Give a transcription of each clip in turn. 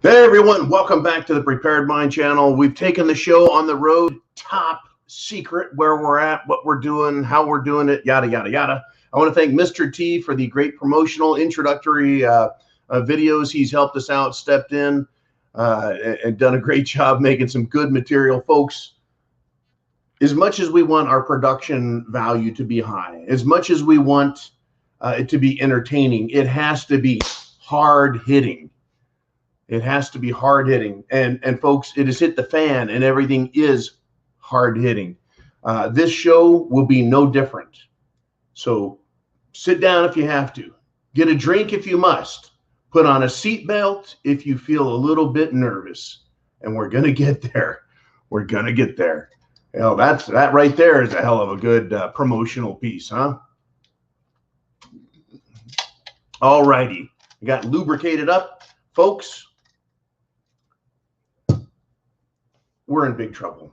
Hey everyone, welcome back to the Prepared Mind channel. We've taken the show on the road, top secret, where we're at, what we're doing, how we're doing it, yada, yada, yada. I want to thank Mr. T for the great promotional introductory videos. He's helped us out, stepped in, and done a great job making some good material. Folks, as much as we want our production value to be high, as much as we want it to be entertaining, it has to be hard-hitting. It has to be hard hitting, and folks, it has hit the fan, and everything is hard hitting. This show will be no different. So sit down if you have to, get a drink if you must, put on a seatbelt if you feel a little bit nervous, and we're gonna get there. We're gonna get there. You know, that right there is a hell of a good promotional piece, huh? All righty, we got lubricated up, folks. We're in big trouble.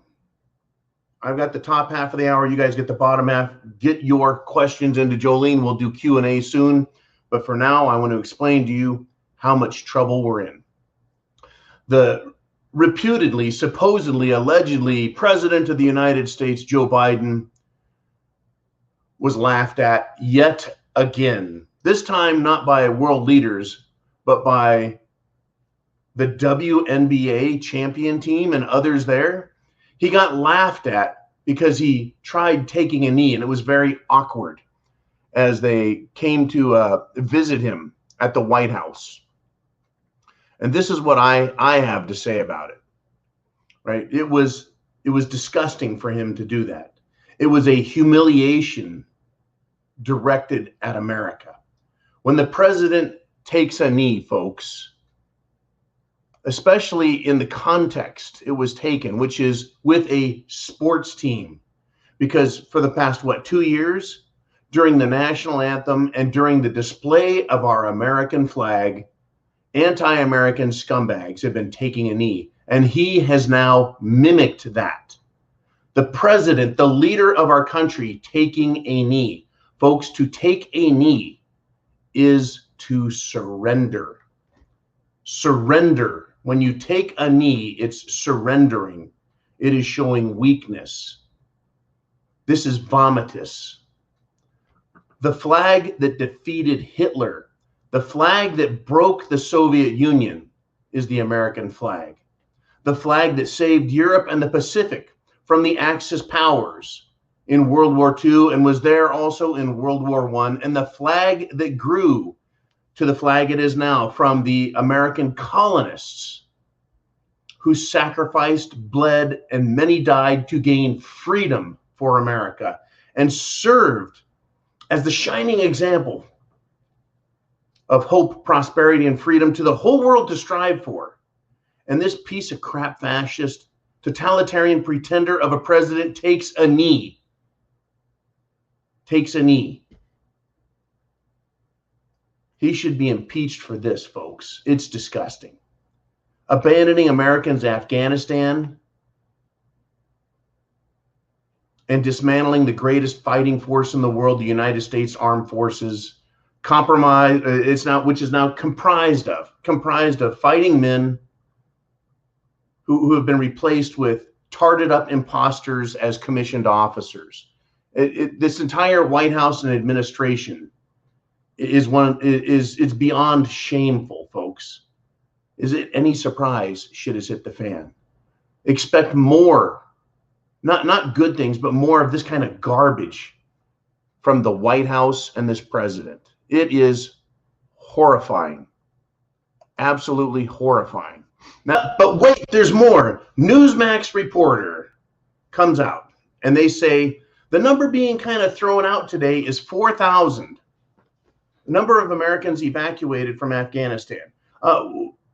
I've got the top half of the hour. You guys get the bottom half. Get your questions into Jolene. We'll do Q&A soon. But for now, I want to explain to you how much trouble we're in. The reputedly, supposedly, allegedly President of the United States, Joe Biden, was laughed at yet again. This time, not by world leaders, but by the WNBA champion team and others there. He got laughed at because he tried taking a knee, and it was very awkward as they came to visit him at the White House. And this is what I have to say about it, right? It was disgusting for him to do that. It was a humiliation directed at America. When the president takes a knee, folks, especially in the context it was taken, which is with a sports team, because for the past, 2 years, during the national anthem and during the display of our American flag, anti-American scumbags have been taking a knee, and he has now mimicked that. The president, the leader of our country, taking a knee. Folks, to take a knee is to surrender. Surrender. When you take a knee, it's surrendering. It is showing weakness. This is vomitous. The flag that defeated Hitler, the flag that broke the Soviet Union, is the American flag. The flag that saved Europe and the Pacific from the Axis powers in World War II and was there also in World War I, and the flag that grew to the flag it is now from the American colonists who sacrificed, bled, and many died to gain freedom for America and served as the shining example of hope, prosperity, and freedom to the whole world to strive for. And this piece of crap fascist, totalitarian pretender of a president takes a knee. Takes a knee. He should be impeached for this, folks. It's disgusting. Abandoning Americans in Afghanistan and dismantling the greatest fighting force in the world, the United States Armed Forces, which is now comprised of fighting men who have been replaced with tarted up imposters as commissioned officers. This entire White House and administration it's beyond shameful, folks. Is it any surprise shit has hit the fan? Expect more, not good things, but more of this kind of garbage from the White House and this president. It is horrifying. Absolutely horrifying. Now, but wait, there's more. Newsmax reporter comes out and they say the number being kind of thrown out today is 4,000. Number of Americans evacuated from Afghanistan.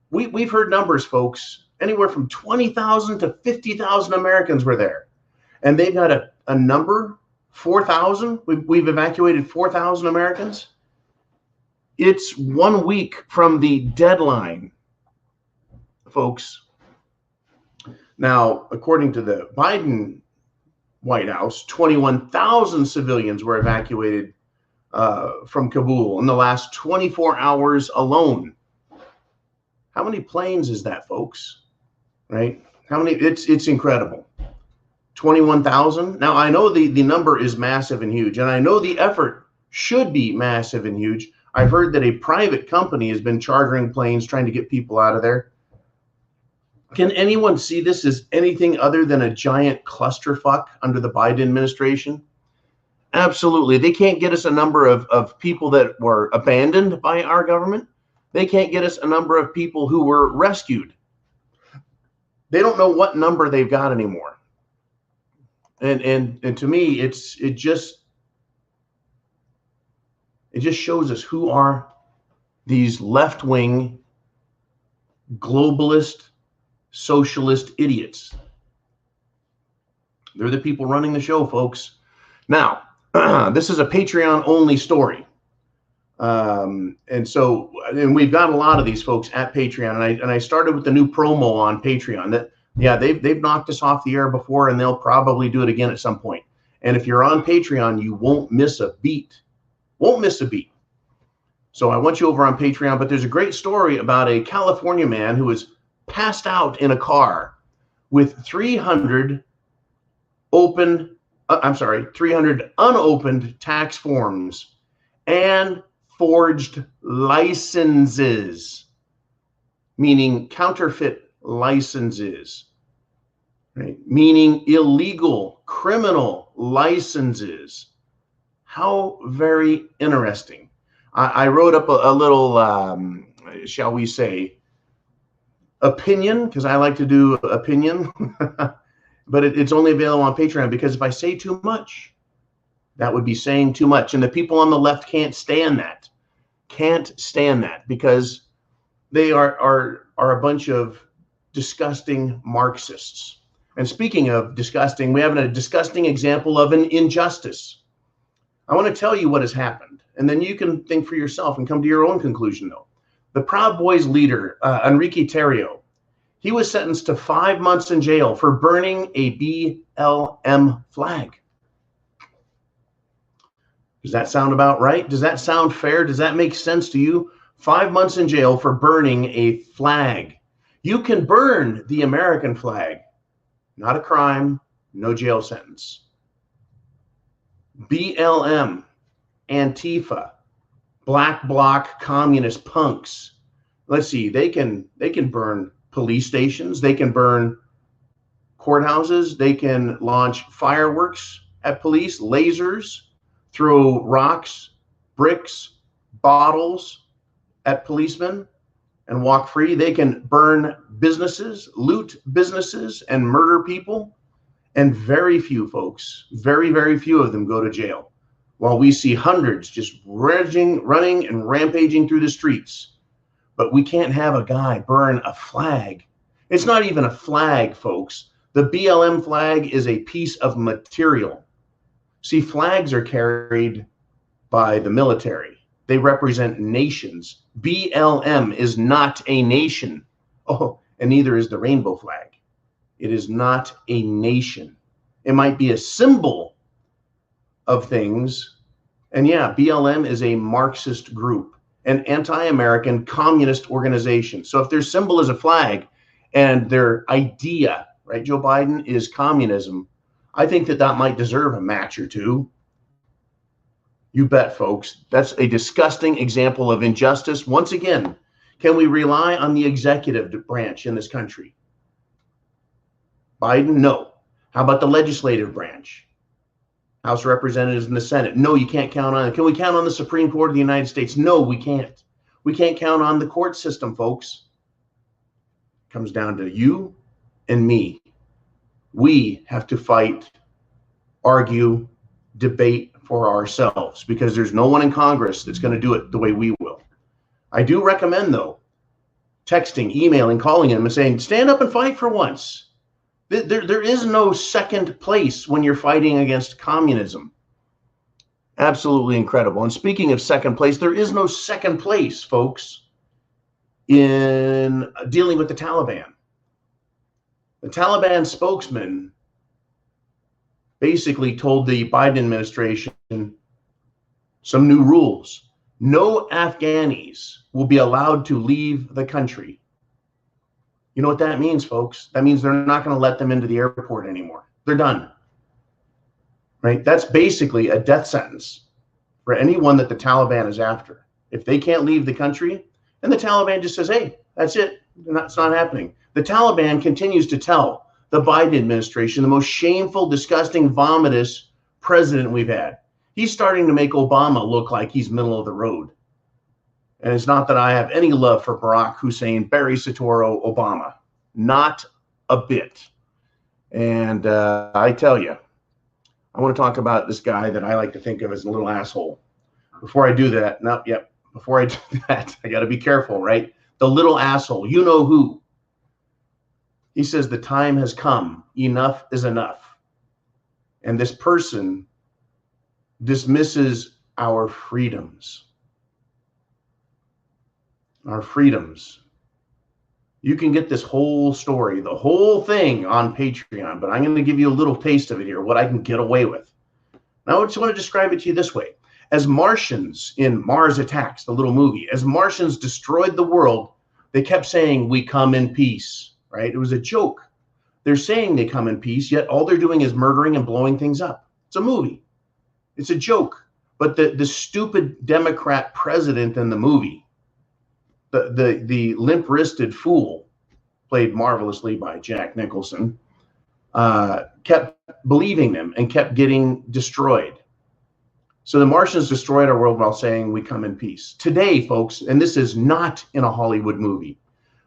We've heard numbers, folks. Anywhere from 20,000 to 50,000 Americans were there. And they've got a number, 4,000. We've evacuated 4,000 Americans. It's 1 week from the deadline, folks. Now, according to the Biden White House, 21,000 civilians were evacuated from Kabul in the last 24 hours alone. How many planes is that, folks? Right? How many? It's incredible. 21,000. Now, I know the number is massive and huge, and I know the effort should be massive and huge. I've heard that a private company has been chartering planes trying to get people out of there. Can anyone see this as anything other than a giant clusterfuck under the Biden administration? Absolutely. They can't get us a number of people that were abandoned by our government. They can't get us a number of people who were rescued. They don't know what number they've got anymore. And to me, it just shows us who are these left-wing globalist socialist idiots. They're the people running the show, folks. Now, this is a Patreon only story. And we've got a lot of these folks at Patreon, and I started with the new promo on Patreon that, yeah, they've knocked us off the air before, and they'll probably do it again at some point. And if you're on Patreon, you won't miss a beat. Won't miss a beat. So I want you over on Patreon, but there's a great story about a California man who was passed out in a car with 300 unopened tax forms and forged licenses, meaning counterfeit licenses, right? Meaning illegal criminal licenses. How very interesting. I wrote up a little, shall we say, opinion, because I like to do opinion, but it's only available on Patreon, because if I say too much, that would be saying too much. And the people on the left can't stand that. Can't stand that, because they are a bunch of disgusting Marxists. And speaking of disgusting, we have a disgusting example of an injustice. I want to tell you what has happened, and then you can think for yourself and come to your own conclusion, though. The Proud Boys leader, Enrique Tarrio, he was sentenced to 5 months in jail for burning a BLM flag. Does that sound about right? Does that sound fair? Does that make sense to you? 5 months in jail for burning a flag. You can burn the American flag. Not a crime, no jail sentence. BLM, Antifa, Black Bloc communist punks. Let's see, they can burn police stations, they can burn courthouses, they can launch fireworks at police, lasers, throw rocks, bricks, bottles at policemen and walk free. They can burn businesses, loot businesses, and murder people. And very few folks, very, very few of them go to jail, while we see hundreds just running and rampaging through the streets. But we can't have a guy burn a flag. It's not even a flag, folks. The BLM flag is a piece of material. See, flags are carried by the military. They represent nations. BLM is not a nation. Oh, and neither is the rainbow flag. It is not a nation. It might be a symbol of things. And yeah, BLM is a Marxist group, an anti-American communist organization. So if their symbol is a flag and their idea, right, Joe Biden, is communism, I think that might deserve a match or two. You bet, folks. That's a disgusting example of injustice. Once again, can we rely on the executive branch in this country? Biden, no. How about the legislative branch? House of Representatives and the Senate? No, you can't count on it. Can we count on the Supreme Court of the United States? No, we can't. We can't count on the court system, folks. It comes down to you and me. We have to fight, argue, debate for ourselves, because there's no one in Congress that's going to do it the way we will. I do recommend, though, texting, emailing, calling him and saying, stand up and fight for once. There is no second place when you're fighting against communism. Absolutely incredible. And speaking of second place, there is no second place, folks, in dealing with the Taliban. The Taliban spokesman basically told the Biden administration some new rules. No Afghanis will be allowed to leave the country. You know what that means, folks? That means they're not going to let them into the airport anymore. They're done. Right? That's basically a death sentence for anyone that the Taliban is after. If they can't leave the country, and the Taliban just says, hey, that's it. It's not happening. The Taliban continues to tell the Biden administration, the most shameful, disgusting, vomitous president we've had. He's starting to make Obama look like he's middle of the road. And it's not that I have any love for Barack Hussein, Barry Soetoro, Obama. Not a bit. And I tell you, I want to talk about this guy that I like to think of as a little asshole. Before I do that, before I do that, I got to be careful, right? The little asshole, you know who. He says the time has come. Enough is enough. And this person dismisses our freedoms. Our freedoms. You can get this whole story, the whole thing on Patreon, but I'm going to give you a little taste of it here, what I can get away with. Now, I just want to describe it to you this way. As Martians in Mars Attacks, the little movie, as Martians destroyed the world, they kept saying, we come in peace, right? It was a joke. They're saying they come in peace, yet all they're doing is murdering and blowing things up. It's a movie. It's a joke. But the stupid Democrat president in the movie, the limp-wristed fool, played marvelously by Jack Nicholson, kept believing them and kept getting destroyed. So the Martians destroyed our world while saying we come in peace. Today, folks, and this is not in a Hollywood movie,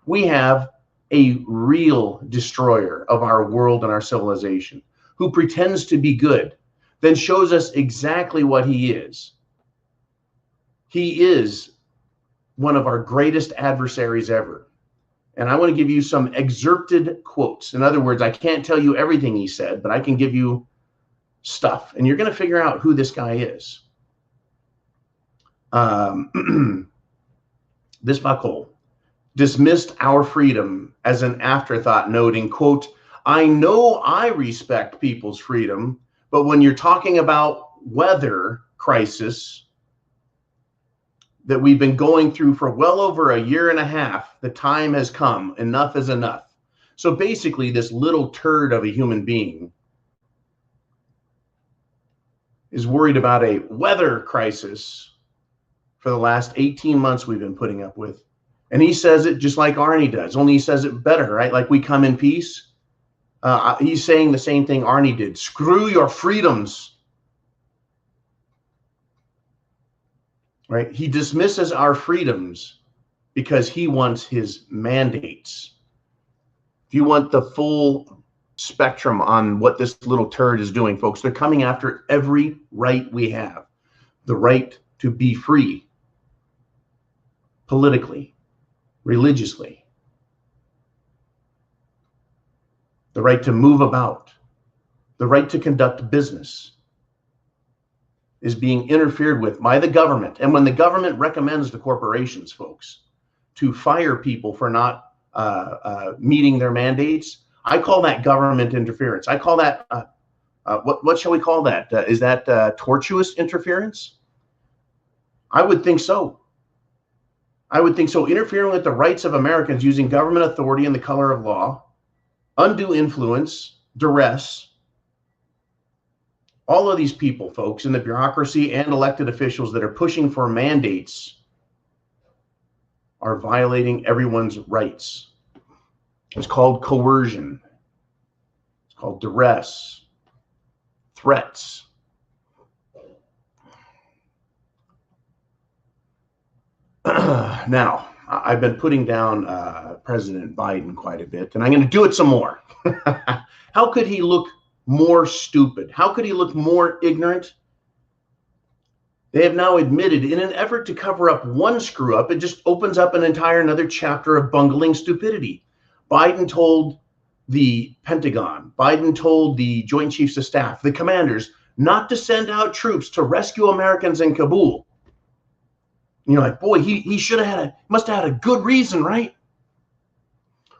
we have a real destroyer of our world and our civilization who pretends to be good, then shows us exactly what he is. He is one of our greatest adversaries ever. And I want to give you some excerpted quotes. In other words, I can't tell you everything he said, but I can give you stuff. And you're going to figure out who this guy is. This fuckhole dismissed our freedom as an afterthought, noting, quote, I know I respect people's freedom, but when you're talking about weather crisis that we've been going through for well over a year and a half, the time has come. Enough is enough. So basically, this little turd of a human being is worried about a weather crisis for the last 18 months we've been putting up with. And he says it just like Arnie does, only he says it better, right? Like we come in peace. He's saying the same thing Arnie did. Screw your freedoms. Right? He dismisses our freedoms because he wants his mandates. If you want the full spectrum on what this little turd is doing, folks, they're coming after every right we have. The right to be free politically, religiously. The right to move about. The right to conduct business is being interfered with by the government. And when the government recommends to corporations, folks, to fire people for not meeting their mandates, I call that government interference. I call that, what shall we call that? Is that tortuous interference? I would think so. I would think so. Interfering with the rights of Americans using government authority in the color of law, undue influence, duress. All of these people, folks, in the bureaucracy and elected officials that are pushing for mandates are violating everyone's rights. It's called coercion. It's called duress, threats. Now, I've been putting down President Biden quite a bit, and I'm going to do it some more. How could he look more stupid? How could he look more ignorant? They have now admitted, in an effort to cover up one screw up, it just opens up an entire another chapter of bungling stupidity. Biden told the Pentagon, Biden told the Joint Chiefs of Staff, the commanders, not to send out troops to rescue Americans in Kabul. And you're like, boy, he should have must have had a good reason, right?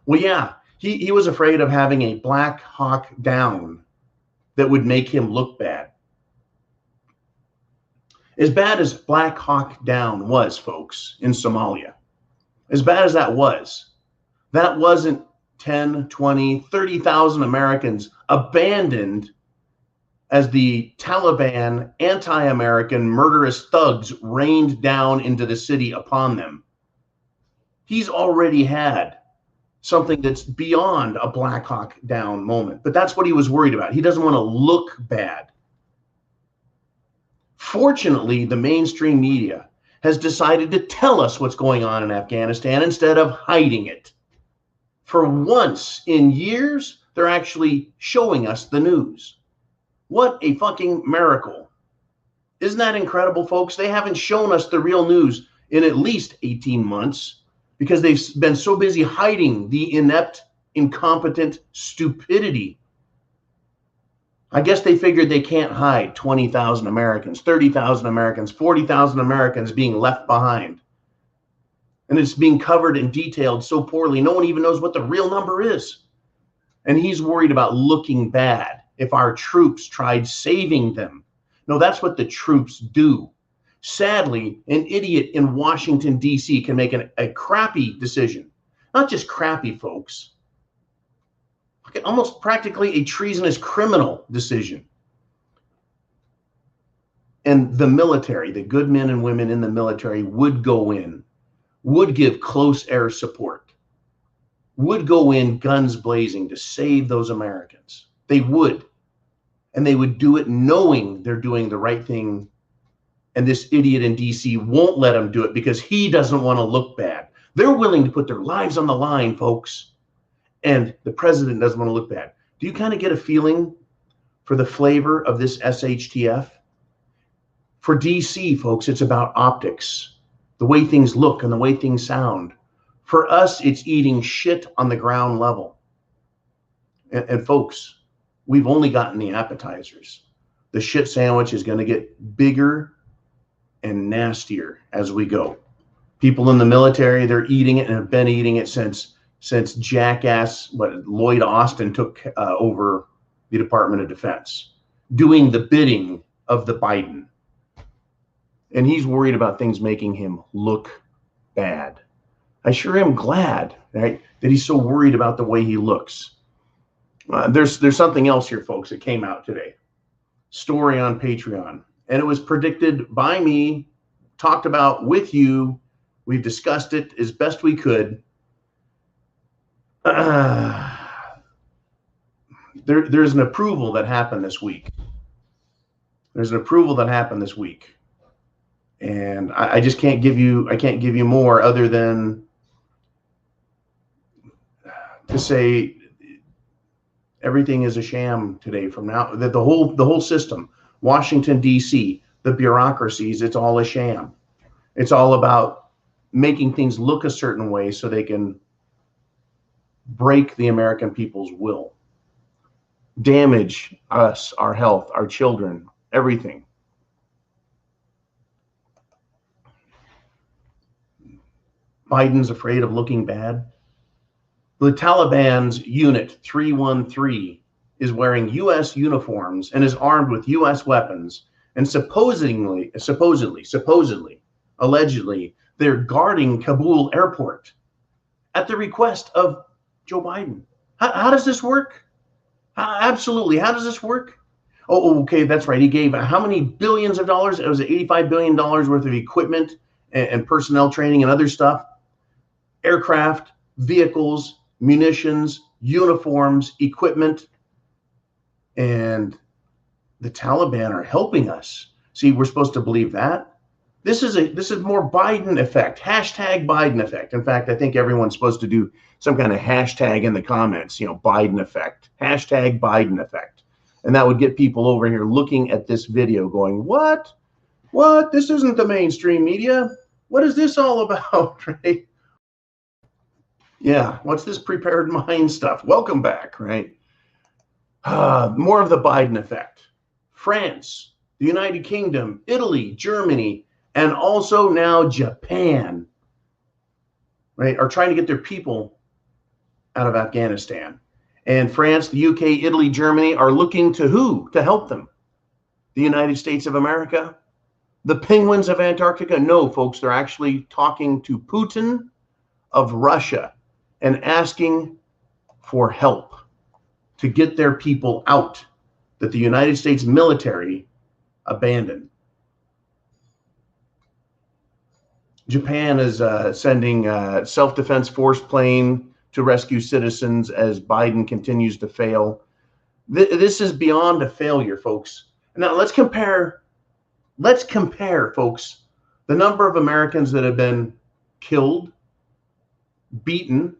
Well, yeah, he was afraid of having a Black Hawk Down that would make him look bad. As bad as Black Hawk Down was, folks, in Somalia, as bad as that wasn't 10, 20, 30,000 Americans abandoned as the Taliban anti-American murderous thugs rained down into the city upon them. He's already had something that's beyond a Black Hawk Down moment, but that's what he was worried about. He doesn't want to look bad. Fortunately, the mainstream media has decided to tell us what's going on in Afghanistan instead of hiding it. For once in years, they're actually showing us the news. What a fucking miracle. Isn't that incredible, folks? They haven't shown us the real news in at least 18 months because they've been so busy hiding the inept, incompetent stupidity. I guess they figured they can't hide 20,000 Americans, 30,000 Americans, 40,000 Americans being left behind. And it's being covered and detailed so poorly, no one even knows what the real number is. And he's worried about looking bad if our troops tried saving them. No, that's what the troops do. Sadly, an idiot in Washington, D.C. can make a crappy decision. Not just crappy, folks. Almost practically a treasonous criminal decision. And the military, the good men and women in the military would go in, would give close air support, would go in guns blazing to save those Americans. They would. And they would do it knowing they're doing the right thing. And this idiot in DC won't let them do it because he doesn't want to look bad. They're willing to put their lives on the line, folks. And the president doesn't want to look bad. Do you kind of get a feeling for the flavor of this SHTF? For DC, folks, it's about optics, the way things look and the way things sound. For us, it's eating shit on the ground level. And folks, we've only gotten the appetizers. The shit sandwich is going to get bigger and nastier as we go. People in the military, they're eating it and have been eating it since jackass Lloyd Austin took over the Department of Defense, doing the bidding of the Biden. And he's worried about things making him look bad. I sure am glad, right, that he's so worried about the way he looks. There's something else here, folks, that came out today. Story on Patreon. And it was predicted by me, talked about with you. We've discussed it as best we could. There's an approval that happened this week. And I just can't give you more other than to say everything is a sham today from now. That the whole system, Washington, D.C., the bureaucracies, it's all a sham. It's all about making things look a certain way so they can break the American people's will, damage us, our health, our children, everything. Biden's afraid of looking bad. The Taliban's Unit 313 is wearing U.S. uniforms and is armed with U.S. weapons. And supposedly, allegedly, they're guarding Kabul airport at the request of Joe Biden. How does this work? Absolutely. How does this work? Oh, okay, that's right. He gave how many billions of dollars? It was $85 billion worth of equipment and personnel training and other stuff. Aircraft, vehicles, munitions, uniforms, equipment. And the Taliban are helping us. See, we're supposed to believe that. This is more Biden effect. Hashtag Biden effect. In fact, I think everyone's supposed to do some kind of hashtag in the comments, Biden effect. Hashtag Biden effect. And that would get people over here looking at this video going, what? What? This isn't the mainstream media. What is this all about, right? Yeah, what's this prepared mind stuff? Welcome back, right? More of the Biden effect. France, the United Kingdom, Italy, Germany, and also now Japan, right, are trying to get their people out of Afghanistan. And France, the UK, Italy, Germany are looking to who to help them? The United States of America? The penguins of Antarctica? No, folks, they're actually talking to Putin of Russia and asking for help to get their people out that the United States military abandoned. Japan is sending a self-defense force plane to rescue citizens as Biden continues to fail. This is beyond a failure, folks. Now let's compare, folks, the number of Americans that have been killed, beaten,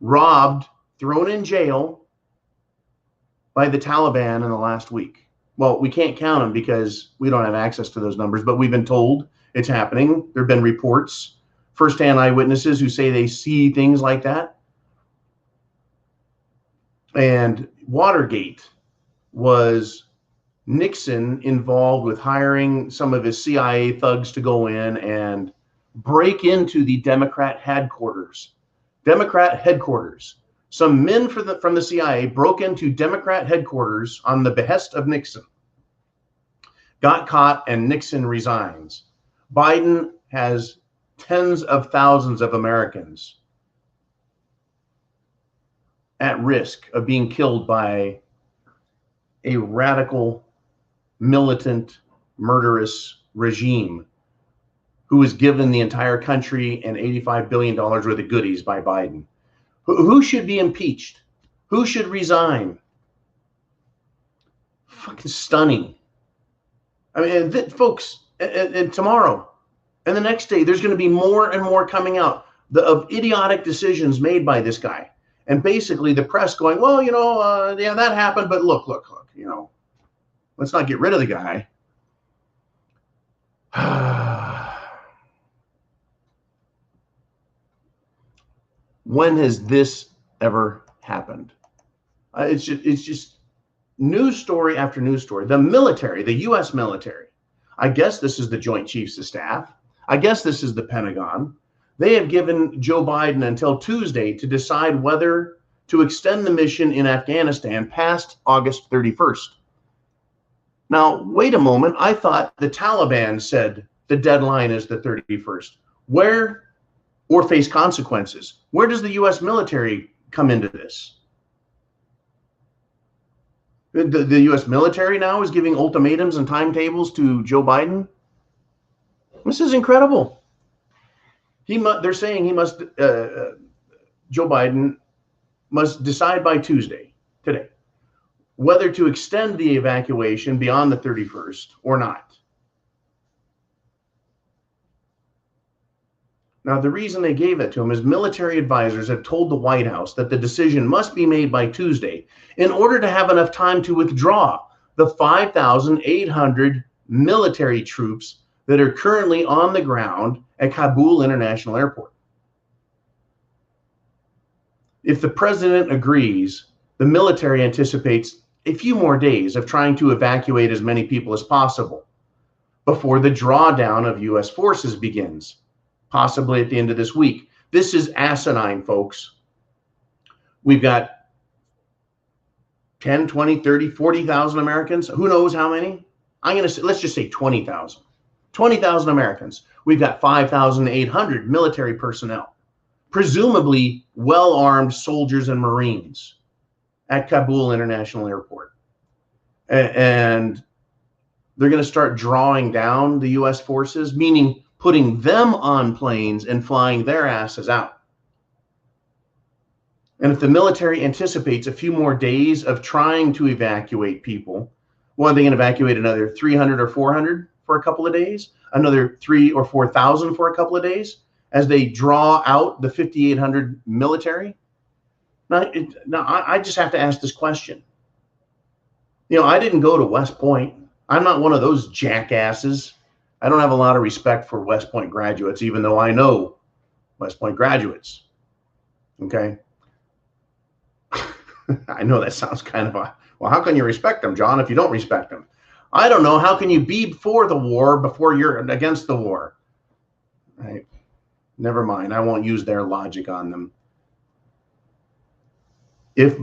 robbed, thrown in jail by the Taliban in the last week. Well, we can't count them because we don't have access to those numbers, but we've been told it's happening. There have been reports, firsthand eyewitnesses who say they see things like that. And Watergate was Nixon involved with hiring some of his CIA thugs to go in and break into the Democrat headquarters. Some men from the CIA broke into Democrat headquarters on the behest of Nixon, got caught, and Nixon resigns. Biden has tens of thousands of Americans at risk of being killed by a radical, militant, murderous regime who was given the entire country and $85 billion worth of goodies by Biden. Who should be impeached? Who should resign? Fucking stunning. I mean, folks, and tomorrow and the next day, there's going to be more and more coming out of idiotic decisions made by this guy. And basically the press going, well, yeah, that happened, but look, let's not get rid of the guy. When has this ever happened? It's just news story after news story. The military, the U.S. military, I guess this is the Joint Chiefs of Staff. I guess this is the Pentagon. They have given Joe Biden until Tuesday to decide whether to extend the mission in Afghanistan past August 31st. Now, wait a moment. I thought the Taliban said the deadline is the 31st. Or face consequences. Where does the U.S. military come into this? The U.S. military now is giving ultimatums and timetables to Joe Biden. This is incredible. They're saying Joe Biden must decide by Tuesday, today, whether to extend the evacuation beyond the 31st or not. Now, the reason they gave it to him is military advisors have told the White House that the decision must be made by Tuesday in order to have enough time to withdraw the 5,800 military troops that are currently on the ground at Kabul International Airport. If the president agrees, the military anticipates a few more days of trying to evacuate as many people as possible before the drawdown of U.S. forces begins, possibly at the end of this week. This is asinine, folks. We've got 10, 20, 30, 40,000 Americans. Who knows how many? Let's just say 20,000. 20,000 Americans. We've got 5,800 military personnel, presumably well-armed soldiers and Marines at Kabul International Airport. And they're going to start drawing down the U.S. forces, meaning putting them on planes and flying their asses out. And if the military anticipates a few more days of trying to evacuate people, well, are they going to evacuate another 300 or 400 for a couple of days? Another 3,000 or 4,000 for a couple of days as they draw out the 5,800 military? Now, I just have to ask this question. I didn't go to West Point. I'm not one of those jackasses. I don't have a lot of respect for West Point graduates, even though I know West Point graduates. Okay. I know that sounds kind of well, how can you respect them, John, if you don't respect them? I don't know. How can you be for the war before you're against the war? Right. Never mind. I won't use their logic on them. If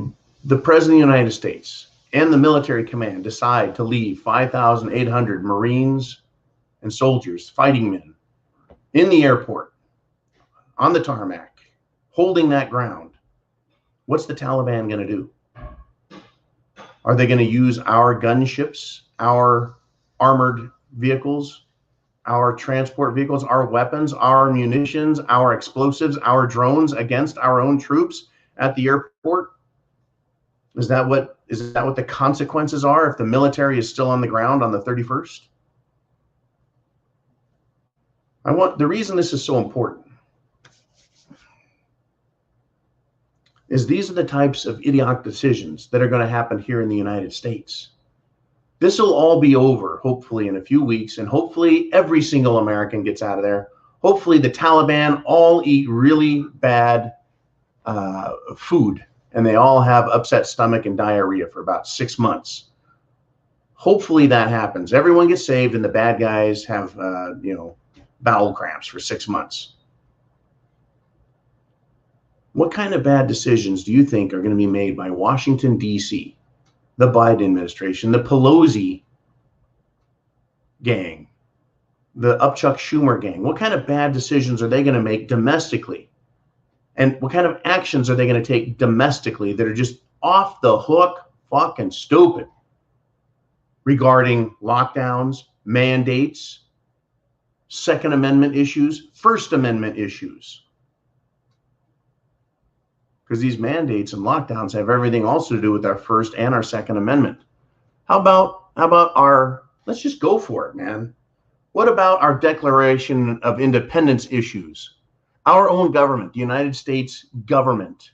the President of the United States and the military command decide to leave 5,800 Marines and soldiers, fighting men, in the airport, on the tarmac, holding that ground, What's the Taliban going to do? Are they going to use our gunships, our armored vehicles, our transport vehicles, our weapons, our munitions, our explosives, our drones against our own troops at the airport? Is that what the consequences are if the military is still on the ground on the 31st? The reason this is so important is these are the types of idiotic decisions that are going to happen here in the United States. This will all be over, hopefully, in a few weeks, and hopefully every single American gets out of there. Hopefully the Taliban all eat really bad food, and they all have upset stomach and diarrhea for about 6 months. Hopefully that happens. Everyone gets saved, and the bad guys have, bowel cramps for 6 months. What kind of bad decisions do you think are going to be made by Washington, D.C., the Biden administration, the Pelosi gang, the Upchuck Schumer gang? What kind of bad decisions are they going to make domestically? And what kind of actions are they going to take domestically that are just off the hook, fucking stupid, regarding lockdowns, mandates, Second Amendment issues, First Amendment issues? Because these mandates and lockdowns have everything also to do with our First and our Second Amendment. How about let's just go for it, man. What about our Declaration of Independence issues? Our own government, the United States government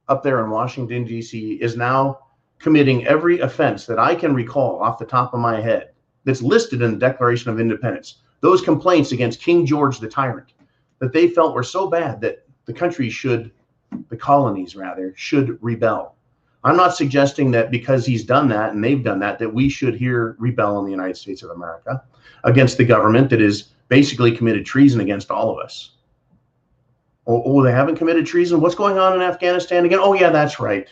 up there in Washington, D.C., is now committing every offense that I can recall off the top of my head that's listed in the Declaration of Independence. Those complaints against King George the Tyrant that they felt were so bad that the colonies should rebel. I'm not suggesting that because he's done that and they've done that we should here rebel in the United States of America against the government that is basically committed treason against all of us. Oh, they haven't committed treason? What's going on in Afghanistan again? Oh, yeah, that's right.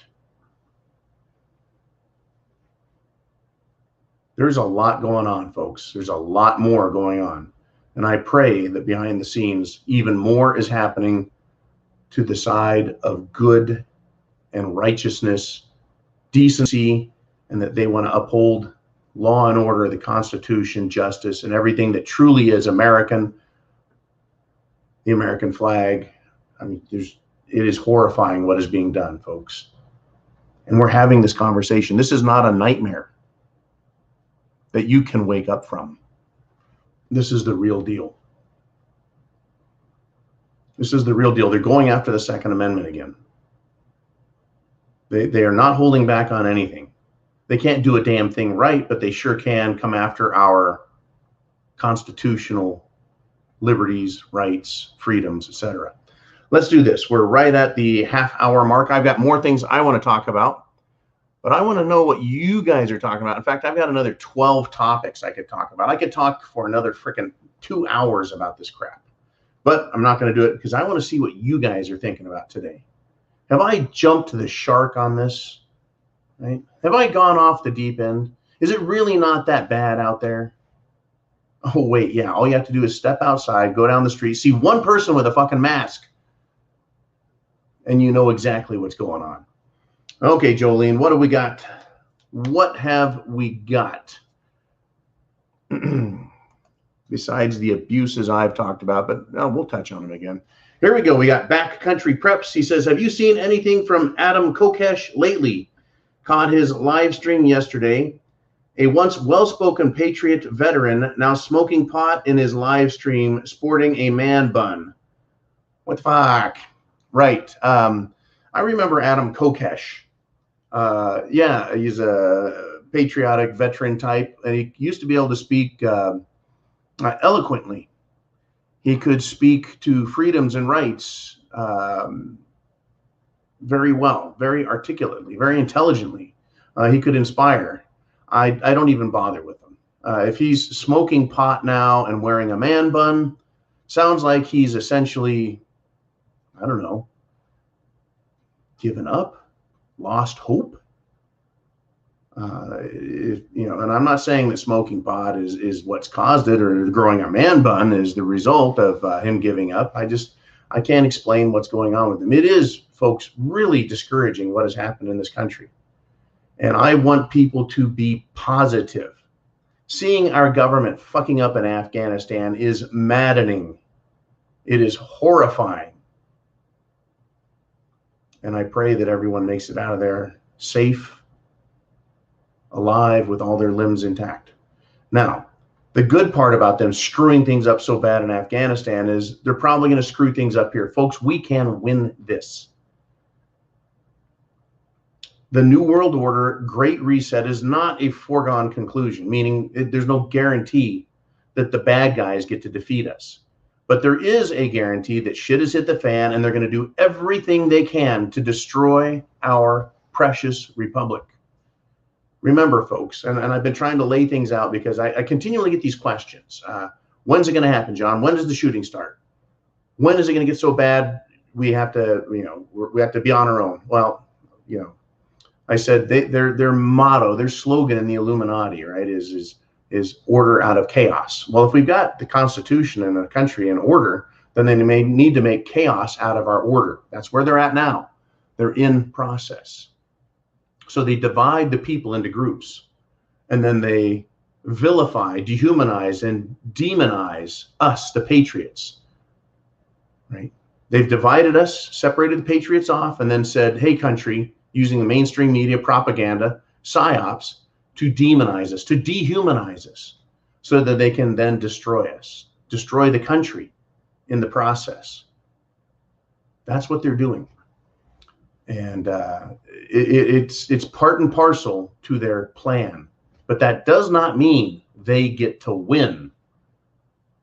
There's a lot going on, folks. There's a lot more going on. And I pray that behind the scenes, even more is happening to the side of good and righteousness, decency, and that they want to uphold law and order, the Constitution, justice, and everything that truly is American, the American flag. I mean, it is horrifying what is being done, folks. And we're having this conversation. This is not a nightmare that you can wake up from. This is the real deal. This is the real deal. They're going after the Second Amendment again. They are not holding back on anything. They can't do a damn thing right, but they sure can come after our constitutional liberties, rights, freedoms, etc. Let's do this. We're right at the half-hour mark. I've got more things I want to talk about, but I want to know what you guys are talking about. In fact, I've got another 12 topics I could talk about. I could talk for another freaking 2 hours about this crap, but I'm not going to do it because I want to see what you guys are thinking about today. Have I jumped the shark on this? Right? Have I gone off the deep end? Is it really not that bad out there? Oh, wait, yeah. All you have to do is step outside, go down the street, see one person with a fucking mask, and you know exactly what's going on. Okay, Jolene, what do we got? What have we got? Besides the abuses I've talked about, but we'll touch on them again. Here we go. We got Backcountry Preps. He says, have you seen anything from Adam Kokesh lately? Caught his live stream yesterday. A once well-spoken patriot veteran now smoking pot in his live stream, sporting a man bun. What the fuck? Right. I remember Adam Kokesh. Yeah, he's a patriotic veteran type, and he used to be able to speak eloquently. He could speak to freedoms and rights very well, very articulately, very intelligently. He could inspire. I don't even bother with him. If he's smoking pot now and wearing a man bun, sounds like he's essentially, I don't know, given up, lost hope. And I'm not saying that smoking pot is what's caused it, or growing a man bun is the result of him giving up. I can't explain what's going on with him. It is folks, really discouraging what has happened in this country. And I want people to be positive. Seeing our government fucking up in Afghanistan is maddening. It is horrifying. And I pray that everyone makes it out of there safe, alive, with all their limbs intact. Now, the good part about them screwing things up so bad in Afghanistan is they're probably going to screw things up here. Folks, we can win this. The New World Order, Great Reset, is not a foregone conclusion, meaning there's no guarantee that the bad guys get to defeat us. But there is a guarantee that shit has hit the fan, and they're going to do everything they can to destroy our precious republic. Remember, folks, and I've been trying to lay things out because I continually get these questions. When's it going to happen, John? When does the shooting start? When is it going to get so bad we have to, we have to be on our own? Well, I said their motto, their slogan in the Illuminati, right, is order out of chaos. Well, if we've got the Constitution and a country in order, then they may need to make chaos out of our order. That's where they're at now. They're in process. So they divide the people into groups, and then they vilify, dehumanize, and demonize us, the patriots, right? They've divided us, separated the patriots off, and then said, hey, country, using the mainstream media propaganda, psyops, to demonize us, to dehumanize us, so that they can then destroy us, destroy the country in the process. That's what they're doing. And it's part and parcel to their plan. But that does not mean they get to win.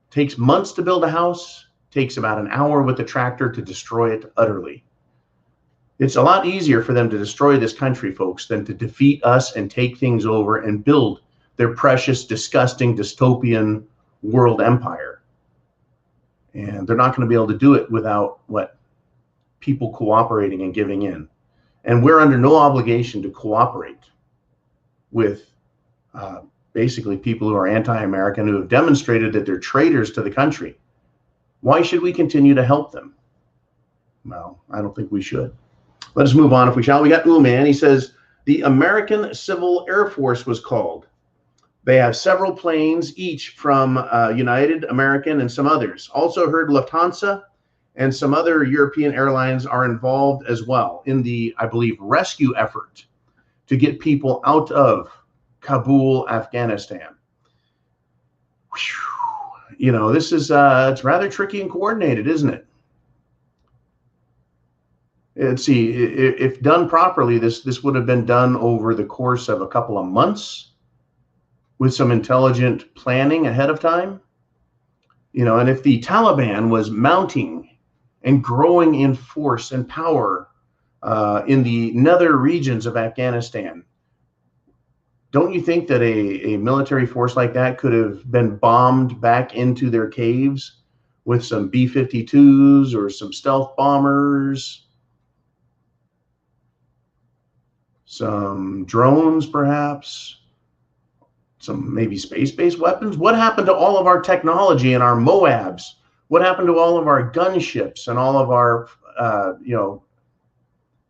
It takes months to build a house, takes about an hour with a tractor to destroy it utterly. It's a lot easier for them to destroy this country, folks, than to defeat us and take things over and build their precious, disgusting, dystopian world empire. And they're not going to be able to do it without what? People cooperating and giving in. And we're under no obligation to cooperate with basically people who are anti-American, who have demonstrated that they're traitors to the country. Why should we continue to help them? Well, I don't think we should. Let us move on if we shall. We got Man. He says, the American Civil Air Force was called. They have several planes, each from United, American, and some others. Also heard Lufthansa and some other European airlines are involved as well in the, I believe, rescue effort to get people out of Kabul, Afghanistan. Whew. This is, it's rather tricky and coordinated, isn't it? Let's see, if done properly, this would have been done over the course of a couple of months with some intelligent planning ahead of time. And if the Taliban was mounting and growing in force and power in the nether regions of Afghanistan, don't you think that a military force like that could have been bombed back into their caves with some B-52s or some stealth bombers, some drones perhaps, some maybe space-based weapons? What happened to all of our technology and our MOABs? What happened to all of our gunships and all of our,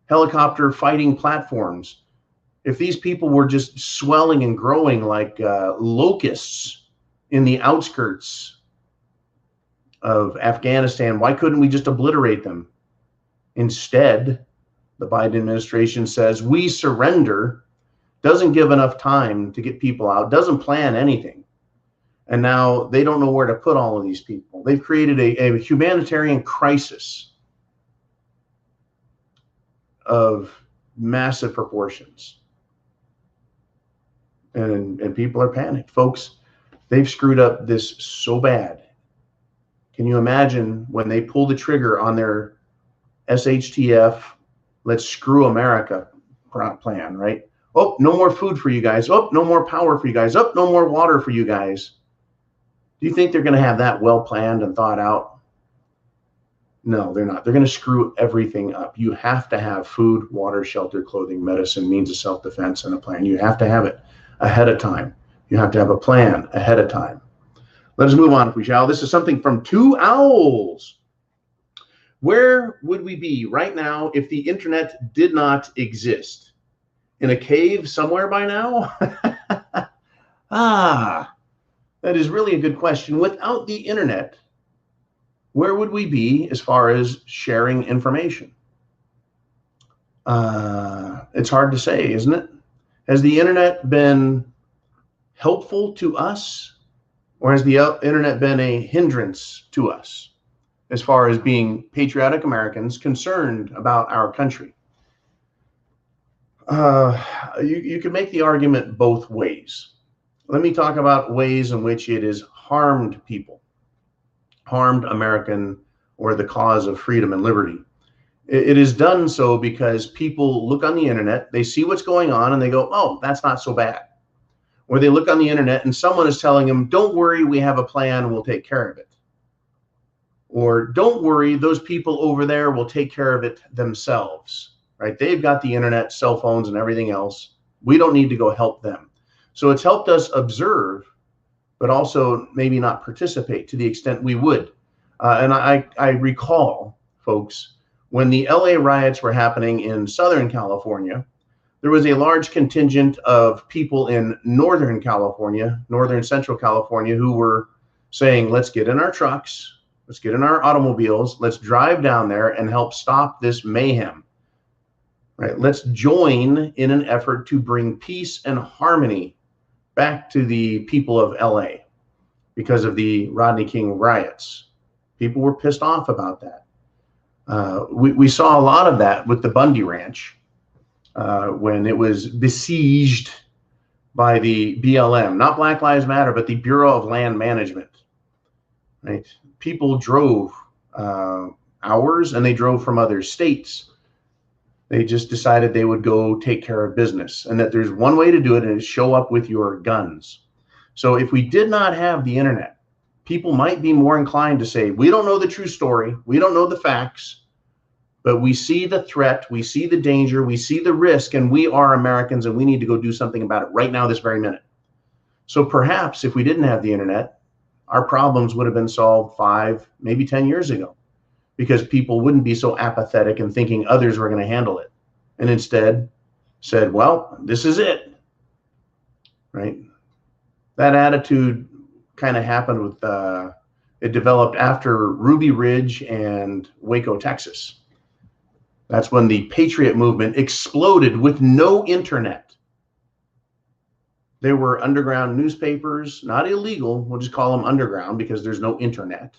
helicopter fighting platforms? If these people were just swelling and growing like locusts in the outskirts of Afghanistan, why couldn't we just obliterate them? Instead, the Biden administration says we surrender, doesn't give enough time to get people out, doesn't plan anything. And now they don't know where to put all of these people. They've created a humanitarian crisis of massive proportions. And people are panicked. Folks, they've screwed up this so bad. Can you imagine when they pull the trigger on their SHTF, let's screw America plan, right? Oh, no more food for you guys. Oh, no more power for you guys. Oh, no more water for you guys. Do you think they're going to have that well planned and thought out? No, they're not. They're going to screw everything up. You have to have food, water, shelter, clothing, medicine, means of self-defense, and a plan. You have to have it ahead of time. You have to have a plan ahead of time. Let us move on if we shall. This is something from Two Owls. Where would we be right now if the internet did not exist? In a cave somewhere by now? That is really a good question. Without the internet, where would we be as far as sharing information? It's hard to say, isn't it? Has the internet been helpful to us, or has the internet been a hindrance to us as far as being patriotic Americans concerned about our country? You can make the argument both ways. Let me talk about ways in which it has harmed people, harmed American or the cause of freedom and liberty. It is done so because people look on the internet, they see what's going on, and they go, oh, that's not so bad. Or they look on the internet and someone is telling them, don't worry, we have a plan, we'll take care of it. Or don't worry, those people over there will take care of it themselves, right? They've got the internet, cell phones, and everything else. We don't need to go help them. So it's helped us observe, but also maybe not participate to the extent we would. And I recall, folks, when the LA riots were happening in Southern California, there was a large contingent of people in Northern California, Northern Central California, who were saying, let's get in our trucks, let's get in our automobiles, let's drive down there and help stop this mayhem, right? Let's join in an effort to bring peace and harmony back to the people of LA because of the Rodney King riots. People were pissed off about that. We saw a lot of that with the Bundy Ranch when it was besieged by the BLM, not Black Lives Matter, but the Bureau of Land Management. Right? People drove hours, and they drove from other states. They just decided they would go take care of business, and that there's one way to do it, and it's show up with your guns. So if we did not have the internet, people might be more inclined to say, we don't know the true story, we don't know the facts, but we see the threat, we see the danger, we see the risk, and we are Americans, and we need to go do something about it right now, this very minute. So perhaps if we didn't have the internet, our problems would have been solved 5, maybe 10 years ago, because people wouldn't be so apathetic and thinking others were going to handle it, and instead said, well, this is it, right? That attitude kind of happened with, it developed after Ruby Ridge and Waco, Texas. That's when the Patriot movement exploded with no internet. There were underground newspapers, not illegal, we'll just call them underground because there's no internet.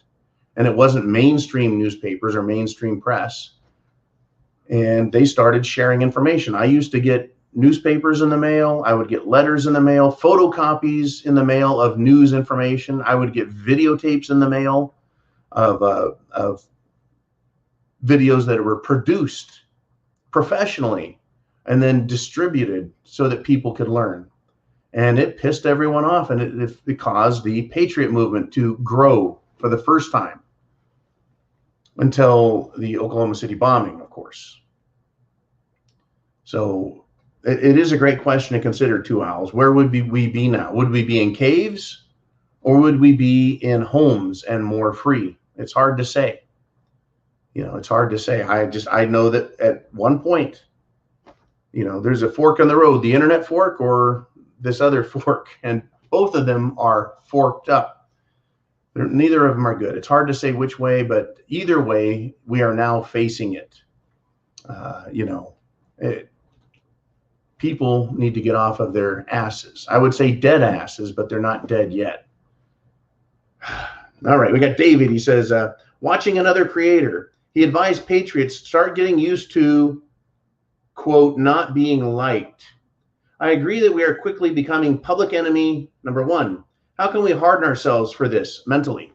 And it wasn't mainstream newspapers or mainstream press. And they started sharing information. I used to get newspapers in the mail. I would get letters in the mail, photocopies in the mail of news information. I would get videotapes in the mail of videos that were produced professionally and then distributed so that people could learn. And it pissed everyone off, and it caused the Patriot movement to grow for the first time until the Oklahoma City bombing, of course. So it is a great question to consider, Two Owls. Where would we be now? Would we be in caves, or would we be in homes and more free? It's hard to say. You know, it's hard to say. I know that at one point, you know, there's a fork in the road, the internet fork or this other fork, and both of them are forked up. Neither of them are good. It's hard to say which way, but either way, we are now facing it. You know, people need to get off of their asses. I would say dead asses, but they're not dead yet. All right, we got David. He says, watching another creator, he advised patriots start getting used to, quote, not being liked. I agree that we are quickly becoming public enemy number one. How can we harden ourselves for this mentally?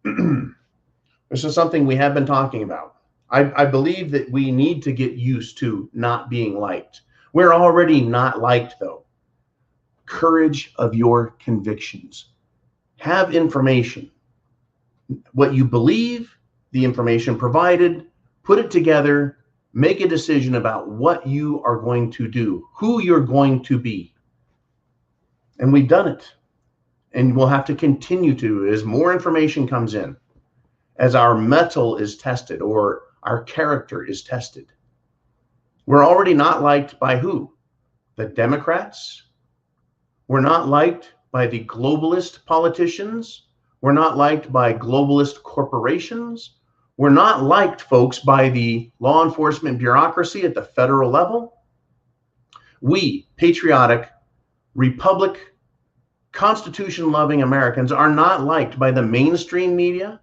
This is something we have been talking about. I believe that we need to get used to not being liked. We're already not liked, though. Courage of your convictions. Have information. What you believe, the information provided, put it together, make a decision about what you are going to do, who you're going to be. And we've done it. And we'll have to continue to as more information comes in. as our mettle is tested or our character is tested. We're already not liked by who? The Democrats. We're not liked by the globalist politicians. We're not liked by globalist corporations. We're not liked, folks, by the law enforcement bureaucracy at the federal level. We, patriotic, republic, Constitution-loving Americans, are not liked by the mainstream media,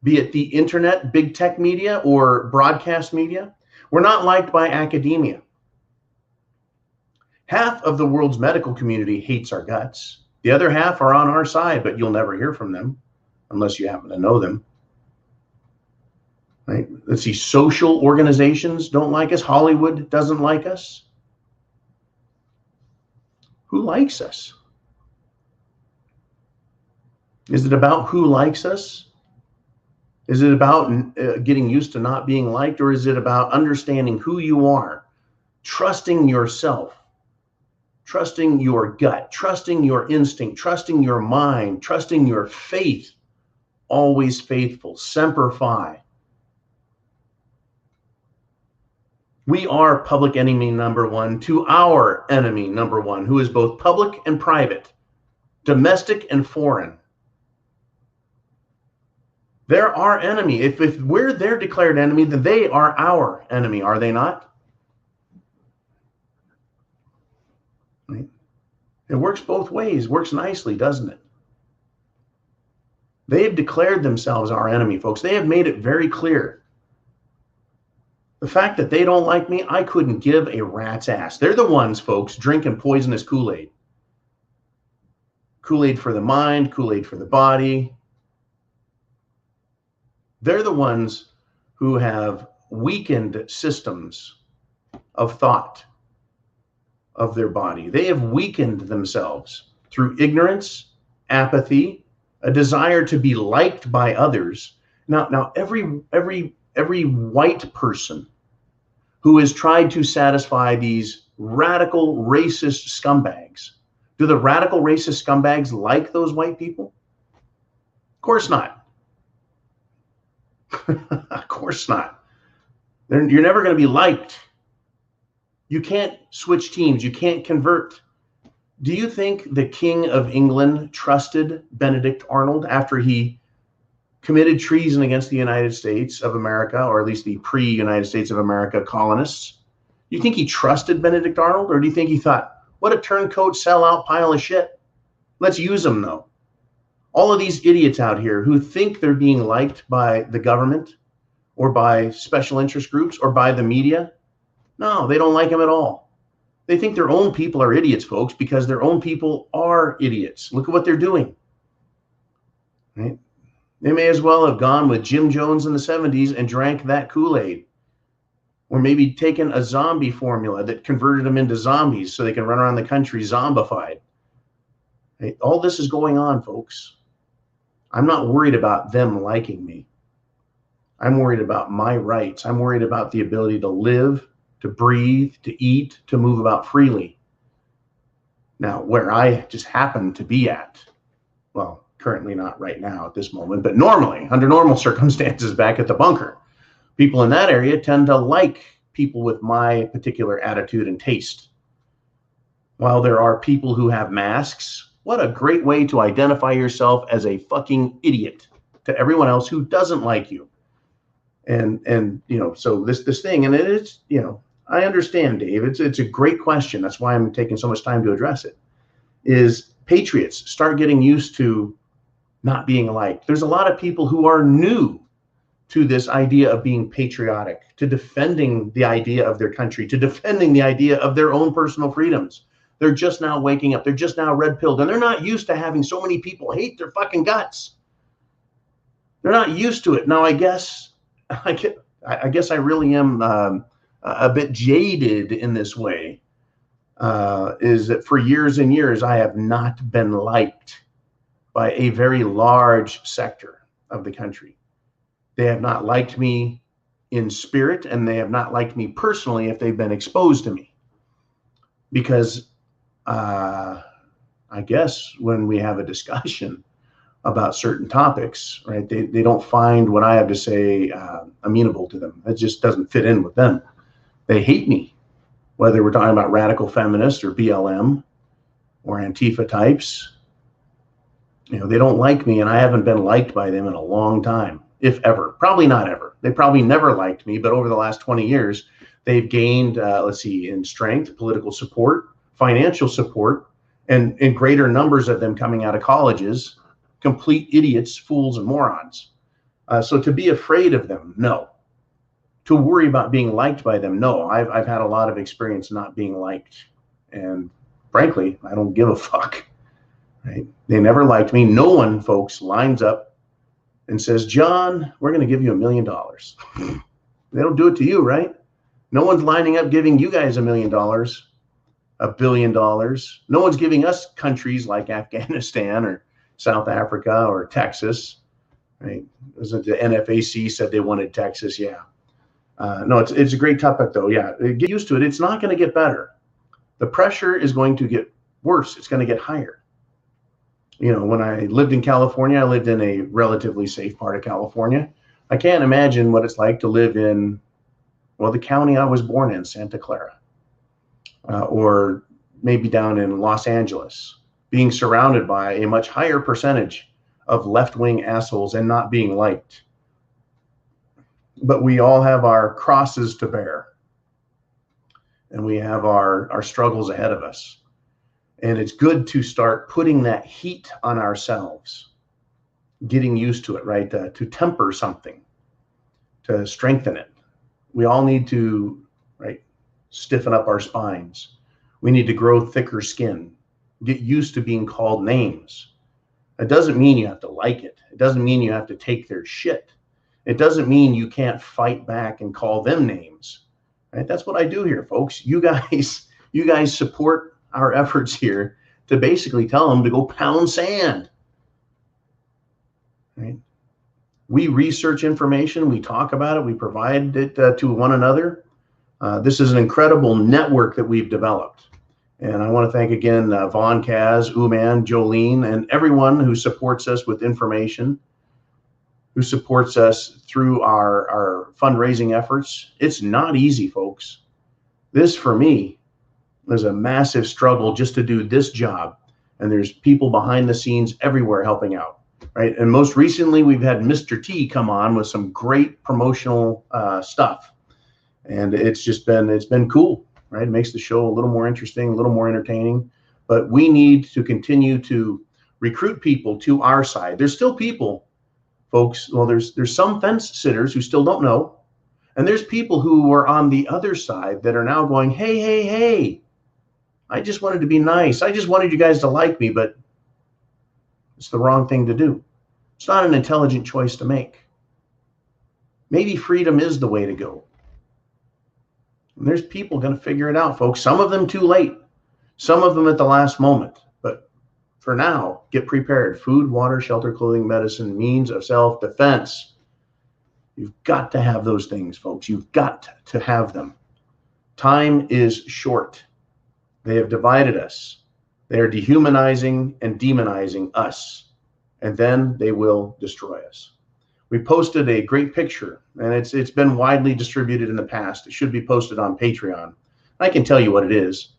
be it the internet, big tech media, or broadcast media. We're not liked by academia. Half of the world's medical community hates our guts. The other half are on our side, but you'll never hear from them unless you happen to know them. Right? Let's see, social organizations don't like us. Hollywood doesn't like us. Who likes us? Is it about who likes us? Is it about getting used to not being liked, or is it about understanding who you are, trusting yourself, trusting your gut, trusting your instinct, trusting your mind, trusting your faith, always faithful, semper fi. We are public enemy number one to our enemy number one, who is both public and private, domestic and foreign. They're our enemy. If we're their declared enemy, then they are our enemy, are they not? Right? It works both ways. Works nicely, doesn't it? They have declared themselves our enemy, folks. They have made it very clear. The fact that they don't like me, I couldn't give a rat's ass. They're the ones, folks, drinking poisonous Kool-Aid. Kool-Aid for the mind, Kool-Aid for the body. They're the ones who have weakened systems of thought of their body. They have weakened themselves through ignorance, apathy, a desire to be liked by others. Now every white person who has tried to satisfy these radical racist scumbags, do the radical racist scumbags like those white people? Of course not. Of course not. You're never going to be liked. You can't switch teams. You can't convert. Do you think the King of England trusted Benedict Arnold after he committed treason against the United States of America, or at least the pre-United States of America colonists? You think he trusted Benedict Arnold, or do you think he thought, what a turncoat, sellout pile of shit? Let's use him, though. All of these idiots out here who think they're being liked by the government or by special interest groups or by the media, no, they don't like him at all. They think their own people are idiots, folks, because their own people are idiots. Look at what they're doing. Right? They may as well have gone with Jim Jones in the 70s and drank that Kool-Aid, or maybe taken a zombie formula that converted them into zombies so they can run around the country zombified. Right? All this is going on, folks. I'm not worried about them liking me. I'm worried about my rights. I'm worried about the ability to live, to breathe, to eat, to move about freely. Now, where I just happen to be at, well, currently not right now at this moment, but normally, under normal circumstances, back at the bunker, people in that area tend to like people with my particular attitude and taste. While there are people who have masks, what a great way to identify yourself as a fucking idiot to everyone else who doesn't like you. And you know, so this thing, and it is, you know, I understand, Dave. It's a great question. That's why I'm taking so much time to address it. Is patriots start getting used to not being liked. There's a lot of people who are new to this idea of being patriotic, to defending the idea of their country, to defending the idea of their own personal freedoms. They're just now waking up. They're just now red-pilled, and they're not used to having so many people hate their fucking guts. They're not used to it. Now, I guess I really am a bit jaded in this way. Is that for years and years I have not been liked by a very large sector of the country. They have not liked me in spirit, and they have not liked me personally if they've been exposed to me. Because I guess when we have a discussion, about certain topics, right? They don't find what I have to say amenable to them. It just doesn't fit in with them. They hate me, whether we're talking about radical feminists or BLM or Antifa types. You know, they don't like me, and I haven't been liked by them in a long time, if ever. Probably not ever. They probably never liked me, but over the last 20 years, they've gained, in strength, political support, financial support, and in greater numbers of them coming out of colleges, complete idiots, fools, and morons. So to be afraid of them, no. To worry about being liked by them, no. I've had a lot of experience not being liked, and frankly, I don't give a fuck. Right? They never liked me. No one, folks, lines up and says, John, we're going to give you $1 million. They don't do it to you, right? No one's lining up giving you guys $1 million, $1 billion. No one's giving us countries like Afghanistan or South Africa or Texas. Right? Wasn't the NFAC said they wanted Texas? Yeah. No, it's a great topic, though. Yeah, get used to it. It's not going to get better. The pressure is going to get worse. It's going to get higher. You know, when I lived in California, I lived in a relatively safe part of California. I can't imagine what it's like to live in, well, the county I was born in, Santa Clara, or maybe down in Los Angeles, being surrounded by a much higher percentage of left-wing assholes and not being liked. But we all have our crosses to bear, and we have our struggles ahead of us. And it's good to start putting that heat on ourselves, getting used to it, right? To temper something, to strengthen it. We all need to, right, stiffen up our spines. We need to grow thicker skin, get used to being called names. It doesn't mean you have to like it. It doesn't mean you have to take their shit. It doesn't mean you can't fight back and call them names, right? That's what I do here, folks. You guys support our efforts here to basically tell them to go pound sand, right? We research information, we talk about it, we provide it to one another. This is an incredible network that we've developed. And I want to thank again Vaughn, Kaz, Uman, Jolene, and everyone who supports us with information, who supports us through our fundraising efforts. It's not easy, folks. This, for me, was a massive struggle just to do this job. And there's people behind the scenes everywhere helping out, right? And most recently, we've had Mr. T come on with some great promotional stuff. And it's been cool, right? It makes the show a little more interesting, a little more entertaining. But we need to continue to recruit people to our side. There's still people, folks. Well, there's some fence sitters who still don't know. And there's people who are on the other side that are now going, hey, I just wanted to be nice. I just wanted you guys to like me, but it's the wrong thing to do. It's not an intelligent choice to make. Maybe freedom is the way to go. And there's people going to figure it out, folks. Some of them too late. Some of them at the last moment. But for now, get prepared. Food, water, shelter, clothing, medicine, means of self-defense. You've got to have those things, folks. You've got to have them. Time is short. They have divided us. They are dehumanizing and demonizing us, and then they will destroy us. We posted a great picture, and it's been widely distributed in the past. It should be posted on Patreon. I can tell you what it is.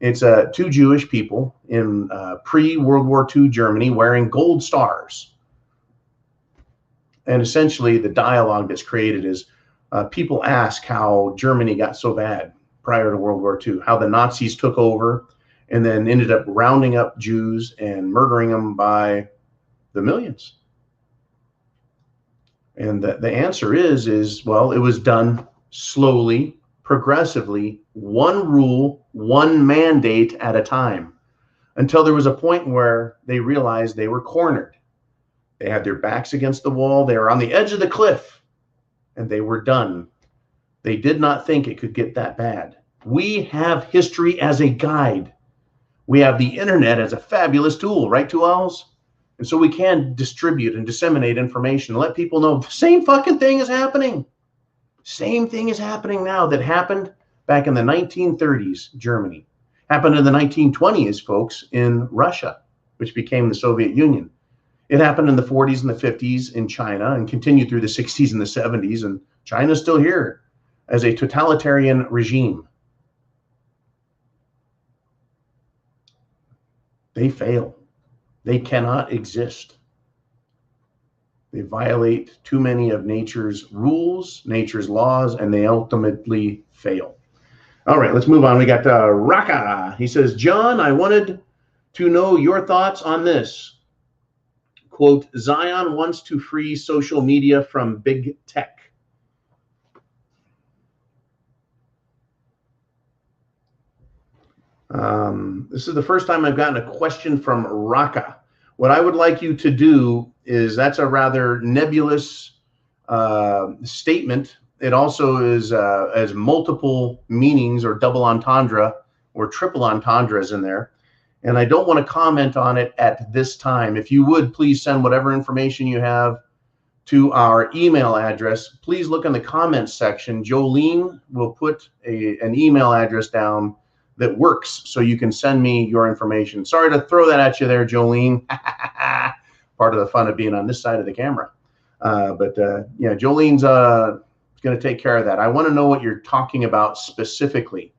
It's two Jewish people in pre-World War II Germany wearing gold stars. And essentially, the dialogue that's created is people ask how Germany got so bad prior to World War II, how the Nazis took over and then ended up rounding up Jews and murdering them by the millions. And the answer is, well, it was done slowly, progressively, one rule, one mandate at a time, until there was a point where they realized they were cornered. They had their backs against the wall. They were on the edge of the cliff, and they were done. They did not think it could get that bad. We have history as a guide. We have the internet as a fabulous tool, right, Two Owls? And so we can distribute and disseminate information and let people know the same fucking thing is happening. Same thing is happening now that happened back in the 1930s, Germany. Happened in the 1920s, folks, in Russia, which became the Soviet Union. It happened in the 40s and the 50s in China and continued through the 60s and the 70s. And China's still here as a totalitarian regime. They fail. They cannot exist. They violate too many of nature's rules, nature's laws, and they ultimately fail. All right, let's move on. We got Raka. He says, John, I wanted to know your thoughts on this. Quote, Zion wants to free social media from big tech. This is the first time I've gotten a question from Raka. What I would like you to do is, that's a rather nebulous statement. It also is has multiple meanings or double entendre or triple entendres in there. And I don't want to comment on it at this time. If you would, please send whatever information you have to our email address. Please look in the comments section. Jolene will put an email address down that works, so you can send me your information. Sorry to throw that at you there, Jolene. Part of the fun of being on this side of the camera. Yeah, Jolene's going to take care of that. I want to know what you're talking about specifically,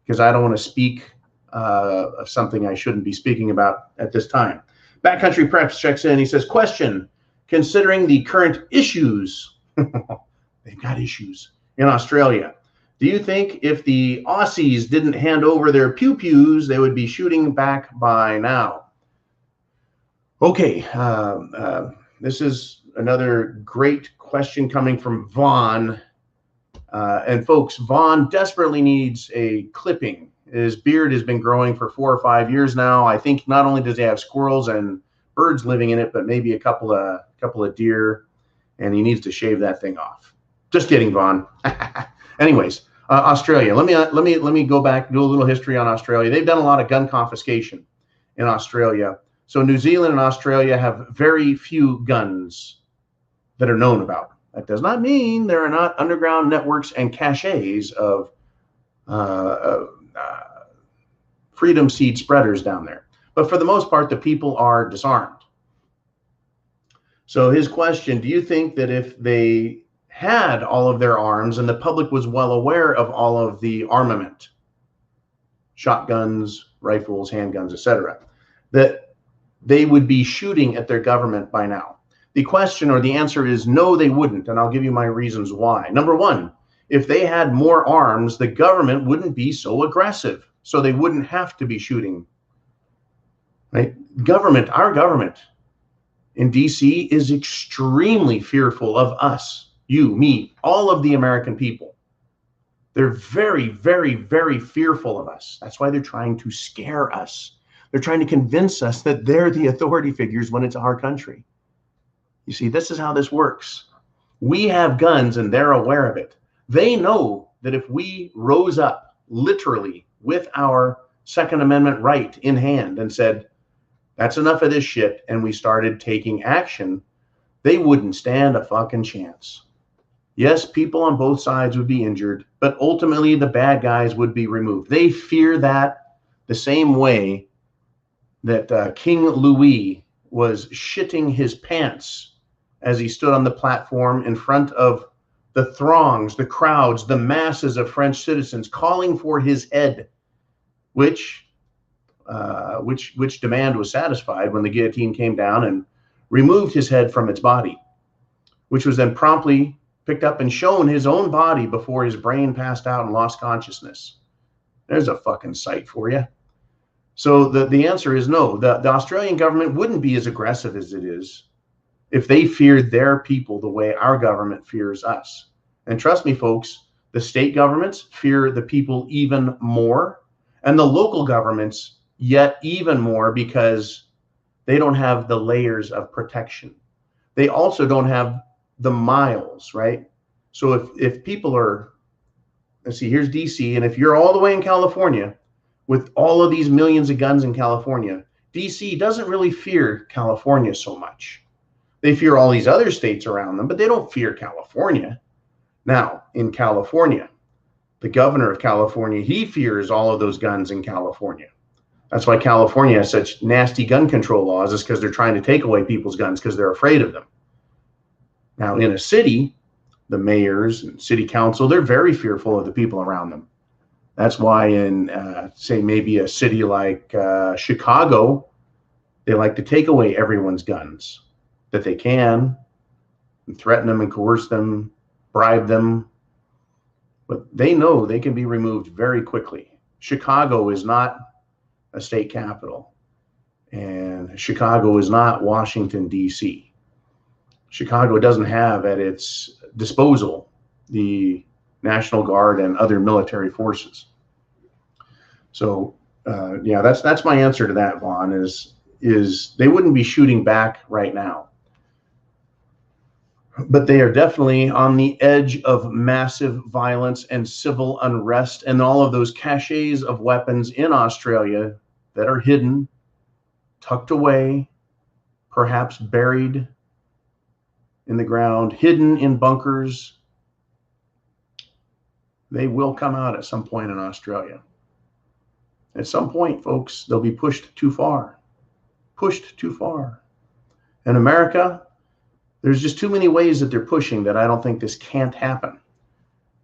because I don't want to speak of something I shouldn't be speaking about at this time. Backcountry Preps checks in. He says, question, considering the current issues, they've got issues in Australia, do you think if the Aussies didn't hand over their pew-pews, they would be shooting back by now? Okay, this is another great question coming from Vaughn. And folks, Vaughn desperately needs a clipping. His beard has been growing for 4 or 5 years now. I think not only does he have squirrels and birds living in it, but maybe a couple of deer, and he needs to shave that thing off. Just kidding, Vaughn. Anyways, Australia. Let me go back, do a little history on Australia. They've done a lot of gun confiscation in Australia. So New Zealand and Australia have very few guns that are known about. That does not mean there are not underground networks and caches of freedom seed spreaders down there. But for the most part, the people are disarmed. So his question, do you think that if they had all of their arms and the public was well aware of all of the armament, shotguns, rifles, handguns, etc., that they would be shooting at their government by now? The question or the answer is no, they wouldn't. And I'll give you my reasons why. Number one, if they had more arms, the government wouldn't be so aggressive. So they wouldn't have to be shooting. Right? Our government in DC is extremely fearful of us. You, me, all of the American people. They're very, very, very fearful of us. That's why they're trying to scare us. They're trying to convince us that they're the authority figures when it's our country. You see, this is how this works. We have guns and they're aware of it. They know that if we rose up literally with our Second Amendment right in hand and said, that's enough of this shit, and we started taking action, they wouldn't stand a fucking chance. Yes, people on both sides would be injured, but ultimately the bad guys would be removed. They fear that the same way that King Louis was shitting his pants as he stood on the platform in front of the throngs, the crowds, the masses of French citizens calling for his head, which demand was satisfied when the guillotine came down and removed his head from its body, which was then promptly picked up and shown his own body before his brain passed out and lost consciousness. There's a fucking sight for you. So the answer is no. The Australian government wouldn't be as aggressive as it is if they feared their people the way our government fears us. And trust me, folks, the state governments fear the people even more, and the local governments yet even more, because they don't have the layers of protection. They also don't have the miles, right? So if people are, let's see, here's DC, and if you're all the way in California with all of these millions of guns in California, DC doesn't really fear California so much. They fear all these other states around them, but they don't fear California. Now, in California, the governor of California, he fears all of those guns in California. That's why California has such nasty gun control laws, is because they're trying to take away people's guns because they're afraid of them. Now, in a city, the mayors and city council, they're very fearful of the people around them. That's why in, say, maybe a city like Chicago, they like to take away everyone's guns that they can and threaten them and coerce them, bribe them. But they know they can be removed very quickly. Chicago is not a state capital, and Chicago is not Washington, D.C. Chicago doesn't have at its disposal the National Guard and other military forces. So, yeah, that's my answer to that, Vaughn, is they wouldn't be shooting back right now. But they are definitely on the edge of massive violence and civil unrest, and all of those caches of weapons in Australia that are hidden, tucked away, perhaps buried in the ground, hidden in bunkers. They will come out at some point in Australia. At some point, folks, they'll be pushed too far. Pushed too far. In America, there's just too many ways that they're pushing that I don't think this can't happen.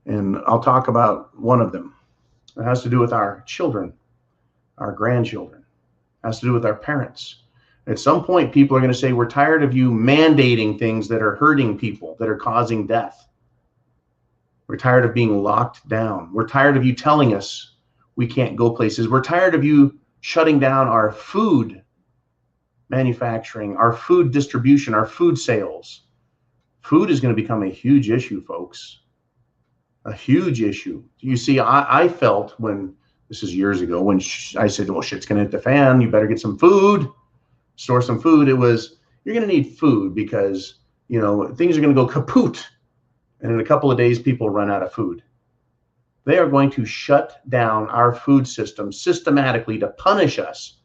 And I'll talk about one of them. It has to do with our children, our grandchildren. It has to do with our parents. At some point, people are going to say, we're tired of you mandating things that are hurting people, that are causing death. We're tired of being locked down. We're tired of you telling us we can't go places. We're tired of you shutting down our food manufacturing, our food distribution, our food sales. Food is going to become a huge issue, folks. A huge issue. You see, I felt when, this is years ago, when I said, well, shit's going to hit the fan. You better get some food, store some food. It was, you're going to need food because, you know, things are going to go kaput. And in a couple of days, people run out of food. They are going to shut down our food system systematically to punish us.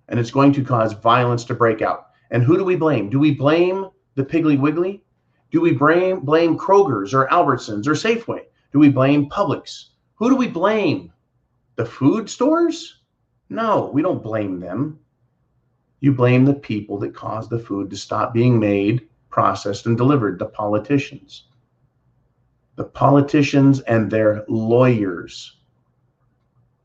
And it's going to cause violence to break out. And who do we blame? Do we blame the Piggly Wiggly? Do we blame Kroger's or Albertsons or Safeway? Do we blame Publix? Who do we blame? The food stores? No, we don't blame them. You blame the people that caused the food to stop being made, processed, and delivered, the politicians. The politicians and their lawyers.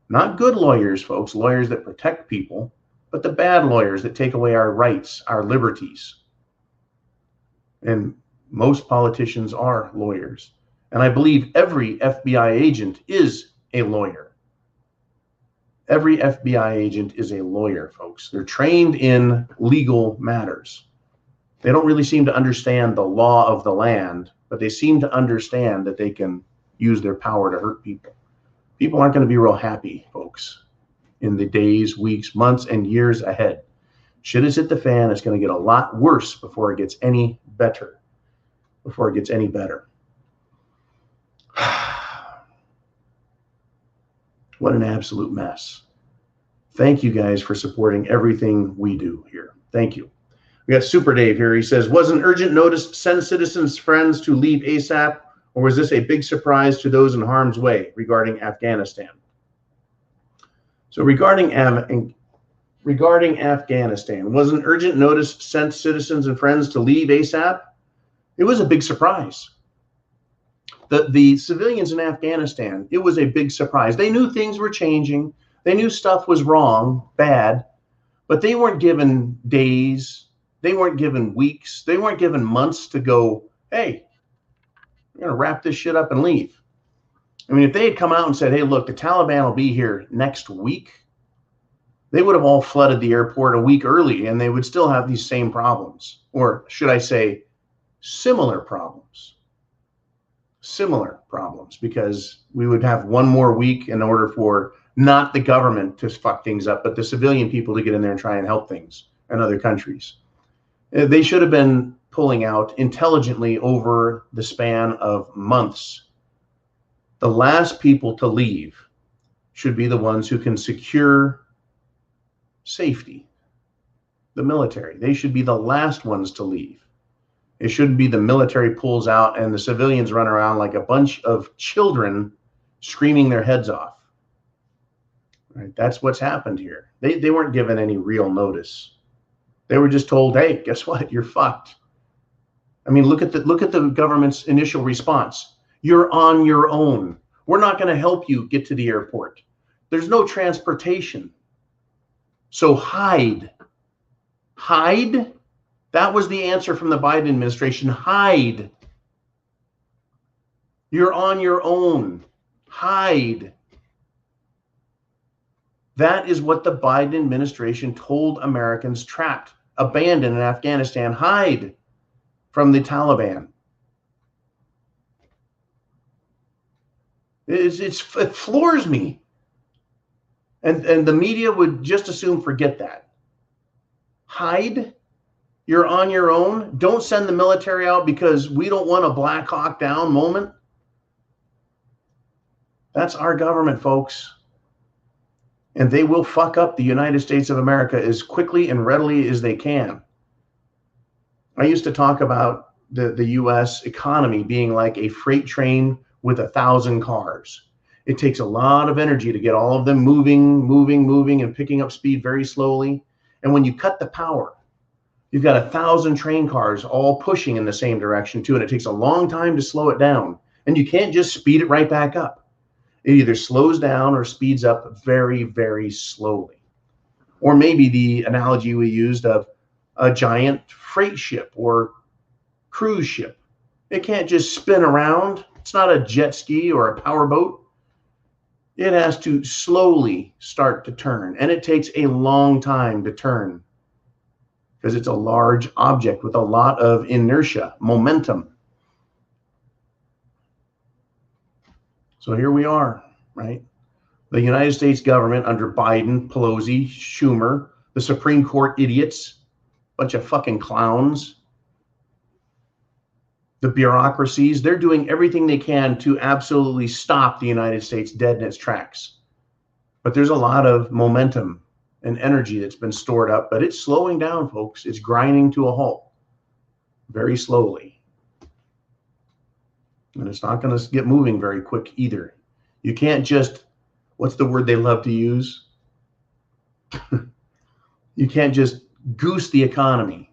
Not good lawyers, folks, lawyers that protect people, but the bad lawyers that take away our rights, our liberties. And most politicians are lawyers. And I believe every FBI agent is a lawyer. Every FBI agent is a lawyer, folks. They're trained in legal matters. They don't really seem to understand the law of the land, but they seem to understand that they can use their power to hurt people. People aren't going to be real happy, folks, in the days, weeks, months, and years ahead. Shit has hit the fan. It's going to get a lot worse before it gets any better. Before it gets any better. What an absolute mess. Thank you guys for supporting everything we do here. Thank you. We got Super Dave here. He says, was an urgent notice send citizens friends to leave ASAP, or was this a big surprise to those in harm's way regarding Afghanistan? So regarding Afghanistan, was an urgent notice sent citizens and friends to leave ASAP? It was a big surprise. The civilians in Afghanistan, it was a big surprise. They knew things were changing. They knew stuff was wrong, bad, but they weren't given days. They weren't given weeks. They weren't given months to go, hey, we're going to wrap this shit up and leave. I mean, if they had come out and said, hey, look, the Taliban will be here next week, they would have all flooded the airport a week early and they would still have these same problems. Or should I say, similar problems. Similar problems, because we would have one more week in order for not the government to fuck things up, but the civilian people to get in there and try and help things in other countries. They should have been pulling out intelligently over the span of months. The last people to leave should be the ones who can secure safety, the military. They should be the last ones to leave. It shouldn't be the military pulls out and the civilians run around like a bunch of children screaming their heads off. Right? That's what's happened here. They weren't given any real notice. They were just told, hey, guess what? You're fucked. I mean, look at the government's initial response. You're on your own. We're not going to help you get to the airport. There's no transportation. So hide. Hide? That was the answer from the Biden administration. Hide. You're on your own. Hide. That is what the Biden administration told Americans trapped, abandoned in Afghanistan. Hide from the Taliban. It floors me. And the media would just as soon forget that. Hide. You're on your own. Don't send the military out because we don't want a Black Hawk Down moment. That's our government, folks. And they will fuck up the United States of America as quickly and readily as they can. I used to talk about the U.S. economy being like a freight train with 1,000 cars. It takes a lot of energy to get all of them moving, and picking up speed very slowly. And when you cut the power, you've got 1,000 train cars all pushing in the same direction too, and it takes a long time to slow it down. And you can't just speed it right back up. It either slows down or speeds up very, very slowly. Or maybe the analogy we used of a giant freight ship or cruise ship. It can't just spin around. It's not a jet ski or a powerboat. It has to slowly start to turn, and it takes a long time to turn because it's a large object with a lot of inertia, momentum. So here we are, right? The United States government under Biden, Pelosi, Schumer, the Supreme Court idiots, bunch of fucking clowns, the bureaucracies, they're doing everything they can to absolutely stop the United States dead in its tracks. But there's a lot of momentum and energy that's been stored up, but it's slowing down, folks. It's grinding to a halt very slowly. And it's not going to get moving very quick either. You can't just, what's the word they love to use? You can't just goose the economy,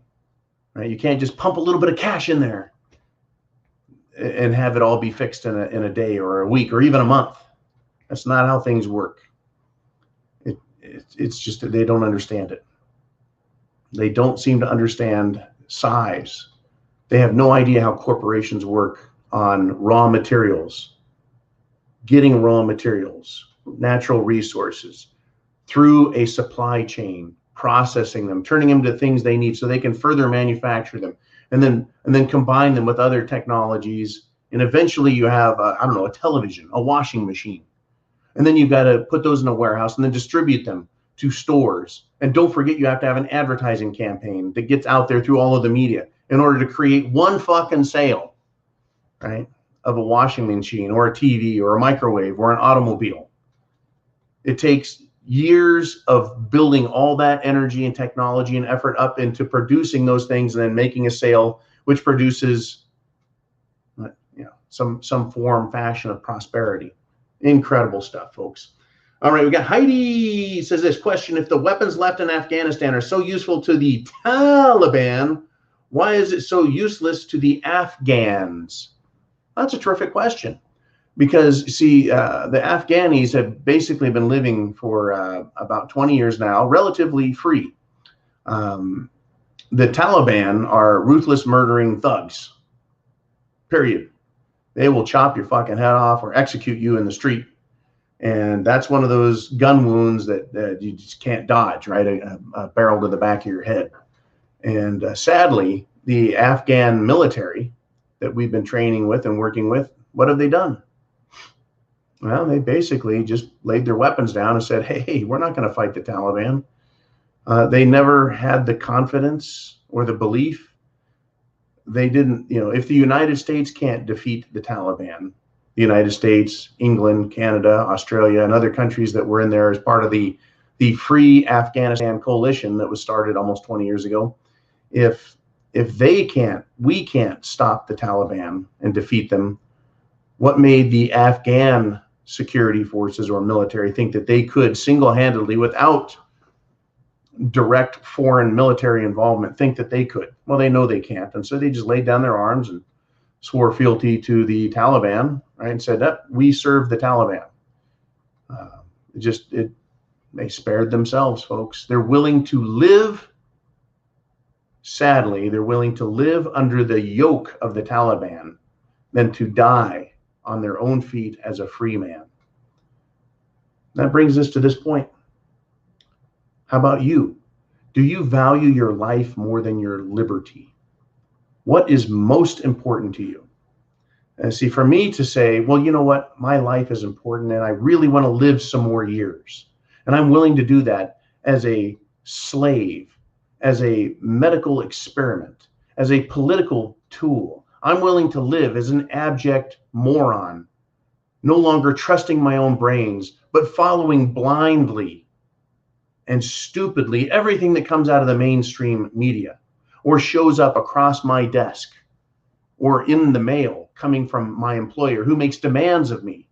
right? You can't just pump a little bit of cash in there and have it all be fixed in a day or a week or even a month. That's not how things work. It's just that they don't understand it. They don't seem to understand size. They have no idea how corporations work on raw materials, getting raw materials, natural resources through a supply chain, processing them, turning them to things they need so they can further manufacture them, and then combine them with other technologies. And eventually you have, a television, a washing machine. And then you've got to put those in a warehouse and then distribute them to stores. And don't forget, you have to have an advertising campaign that gets out there through all of the media in order to create one fucking sale, right, of a washing machine or a TV or a microwave or an automobile. It takes years of building all that energy and technology and effort up into producing those things and then making a sale, which produces some form, fashion of prosperity. Incredible stuff, folks. All right, we got Heidi says this question: if the weapons left in Afghanistan are so useful to the Taliban, why is it so useless to the Afghans? That's a terrific question. Because, see, the Afghanis have basically been living for about 20 years now, relatively free. The Taliban are ruthless, murdering thugs, period. They will chop your fucking head off or execute you in the street. And that's one of those gun wounds that you just can't dodge, right? A barrel to the back of your head. And sadly, the Afghan military that we've been training with and working with, what have they done? Well, they basically just laid their weapons down and said, hey, we're not going to fight the Taliban. They never had the confidence or the belief. They didn't, if the United States can't defeat the Taliban, the United States, England, Canada, Australia, and other countries that were in there as part of the Free Afghanistan coalition that was started almost 20 years ago, if they can't, we can't stop the Taliban and defeat them. What made the Afghan security forces or military think that they could single-handedly, without direct foreign military involvement, think that they could. Well, they know they can't. And so they just laid down their arms and swore fealty to the Taliban, right? And said, we serve the Taliban. They spared themselves, folks. They're willing to live, sadly, they're willing to live under the yoke of the Taliban than to die on their own feet as a free man. That brings us to this point. How about you? Do you value your life more than your liberty? What is most important to you? And see, for me to say, well, you know what? My life is important and I really want to live some more years. And I'm willing to do that as a slave, as a medical experiment, as a political tool. I'm willing to live as an abject moron, no longer trusting my own brains, but following blindly and stupidly everything that comes out of the mainstream media or shows up across my desk or in the mail coming from my employer who makes demands of me.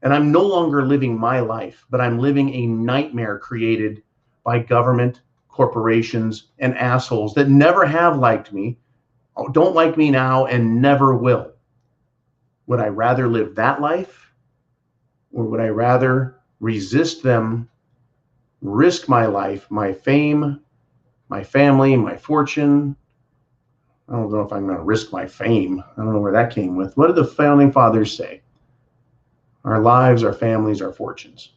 And I'm no longer living my life, but I'm living a nightmare created by government, corporations, and assholes that never have liked me, don't like me now, and never will. Would I rather live that life, or would I rather resist them, risk my life, my fame, my family, my fortune? I don't know if I'm going to risk my fame. I don't know where that came with. What did the founding fathers say? Our lives, our families, our fortunes.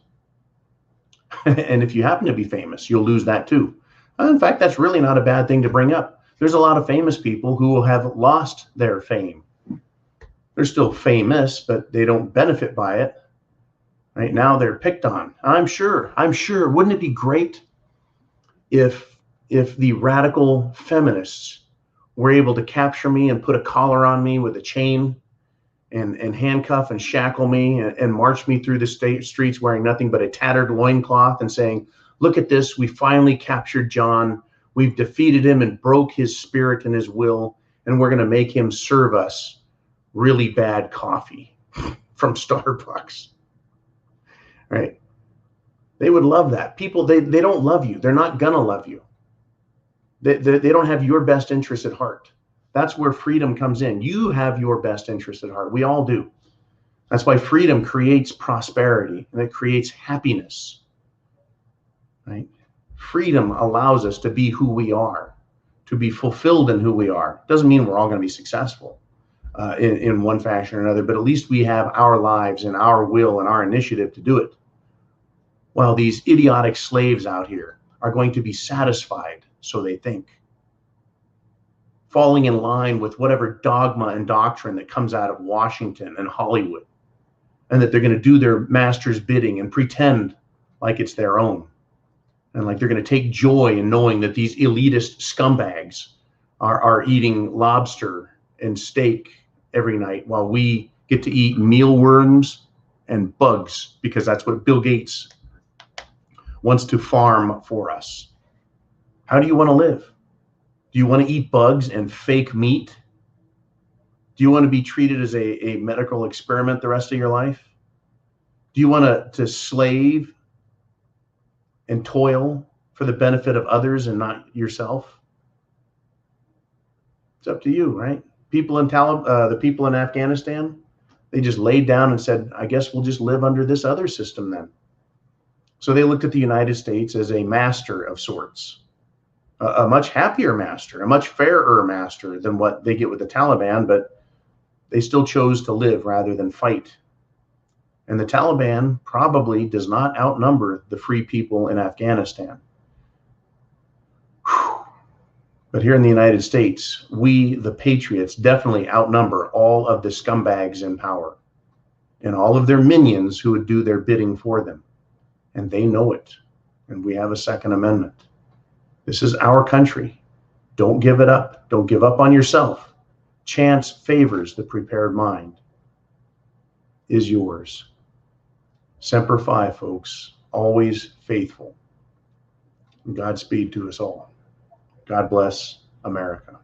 And if you happen to be famous, you'll lose that too. In fact, that's really not a bad thing to bring up. There's a lot of famous people who will have lost their fame. They're still famous, but they don't benefit by it. Right now they're picked on. I'm sure, wouldn't it be great if the radical feminists were able to capture me and put a collar on me with a chain and handcuff and shackle me and march me through the streets wearing nothing but a tattered loincloth and saying, look at this, we finally captured John. We've defeated him and broke his spirit and his will, and we're going to make him serve us really bad coffee from Starbucks. Right? They would love that. People, they don't love you. They're not going to love you. They don't have your best interest at heart. That's where freedom comes in. You have your best interest at heart. We all do. That's why freedom creates prosperity and it creates happiness. Right? Freedom allows us to be who we are, to be fulfilled in who we are. Doesn't mean we're all going to be successful in one fashion or another, but at least we have our lives and our will and our initiative to do it. While these idiotic slaves out here are going to be satisfied, so they think, falling in line with whatever dogma and doctrine that comes out of Washington and Hollywood, and that they're going to do their master's bidding and pretend like it's their own. And like they're going to take joy in knowing that these elitist scumbags are eating lobster and steak every night while we get to eat mealworms and bugs, because that's what Bill Gates wants to farm for us. How do you want to live? Do you want to eat bugs and fake meat? Do you want to be treated as a medical experiment the rest of your life? Do you want to slave and toil for the benefit of others and not yourself? It's up to you, right? The people in Afghanistan, they just laid down and said, I guess we'll just live under this other system then. So they looked at the United States as a master of sorts, a much happier master, a much fairer master than what they get with the Taliban, but they still chose to live rather than fight. And the Taliban probably does not outnumber the free people in Afghanistan. Whew. But here in the United States, we, the patriots, definitely outnumber all of the scumbags in power and all of their minions who would do their bidding for them. And they know it. And we have a Second Amendment. This is our country. Don't give it up. Don't give up on yourself. Chance favors the prepared mind. Is yours. Semper Fi, folks. Always faithful. Godspeed to us all. God bless America.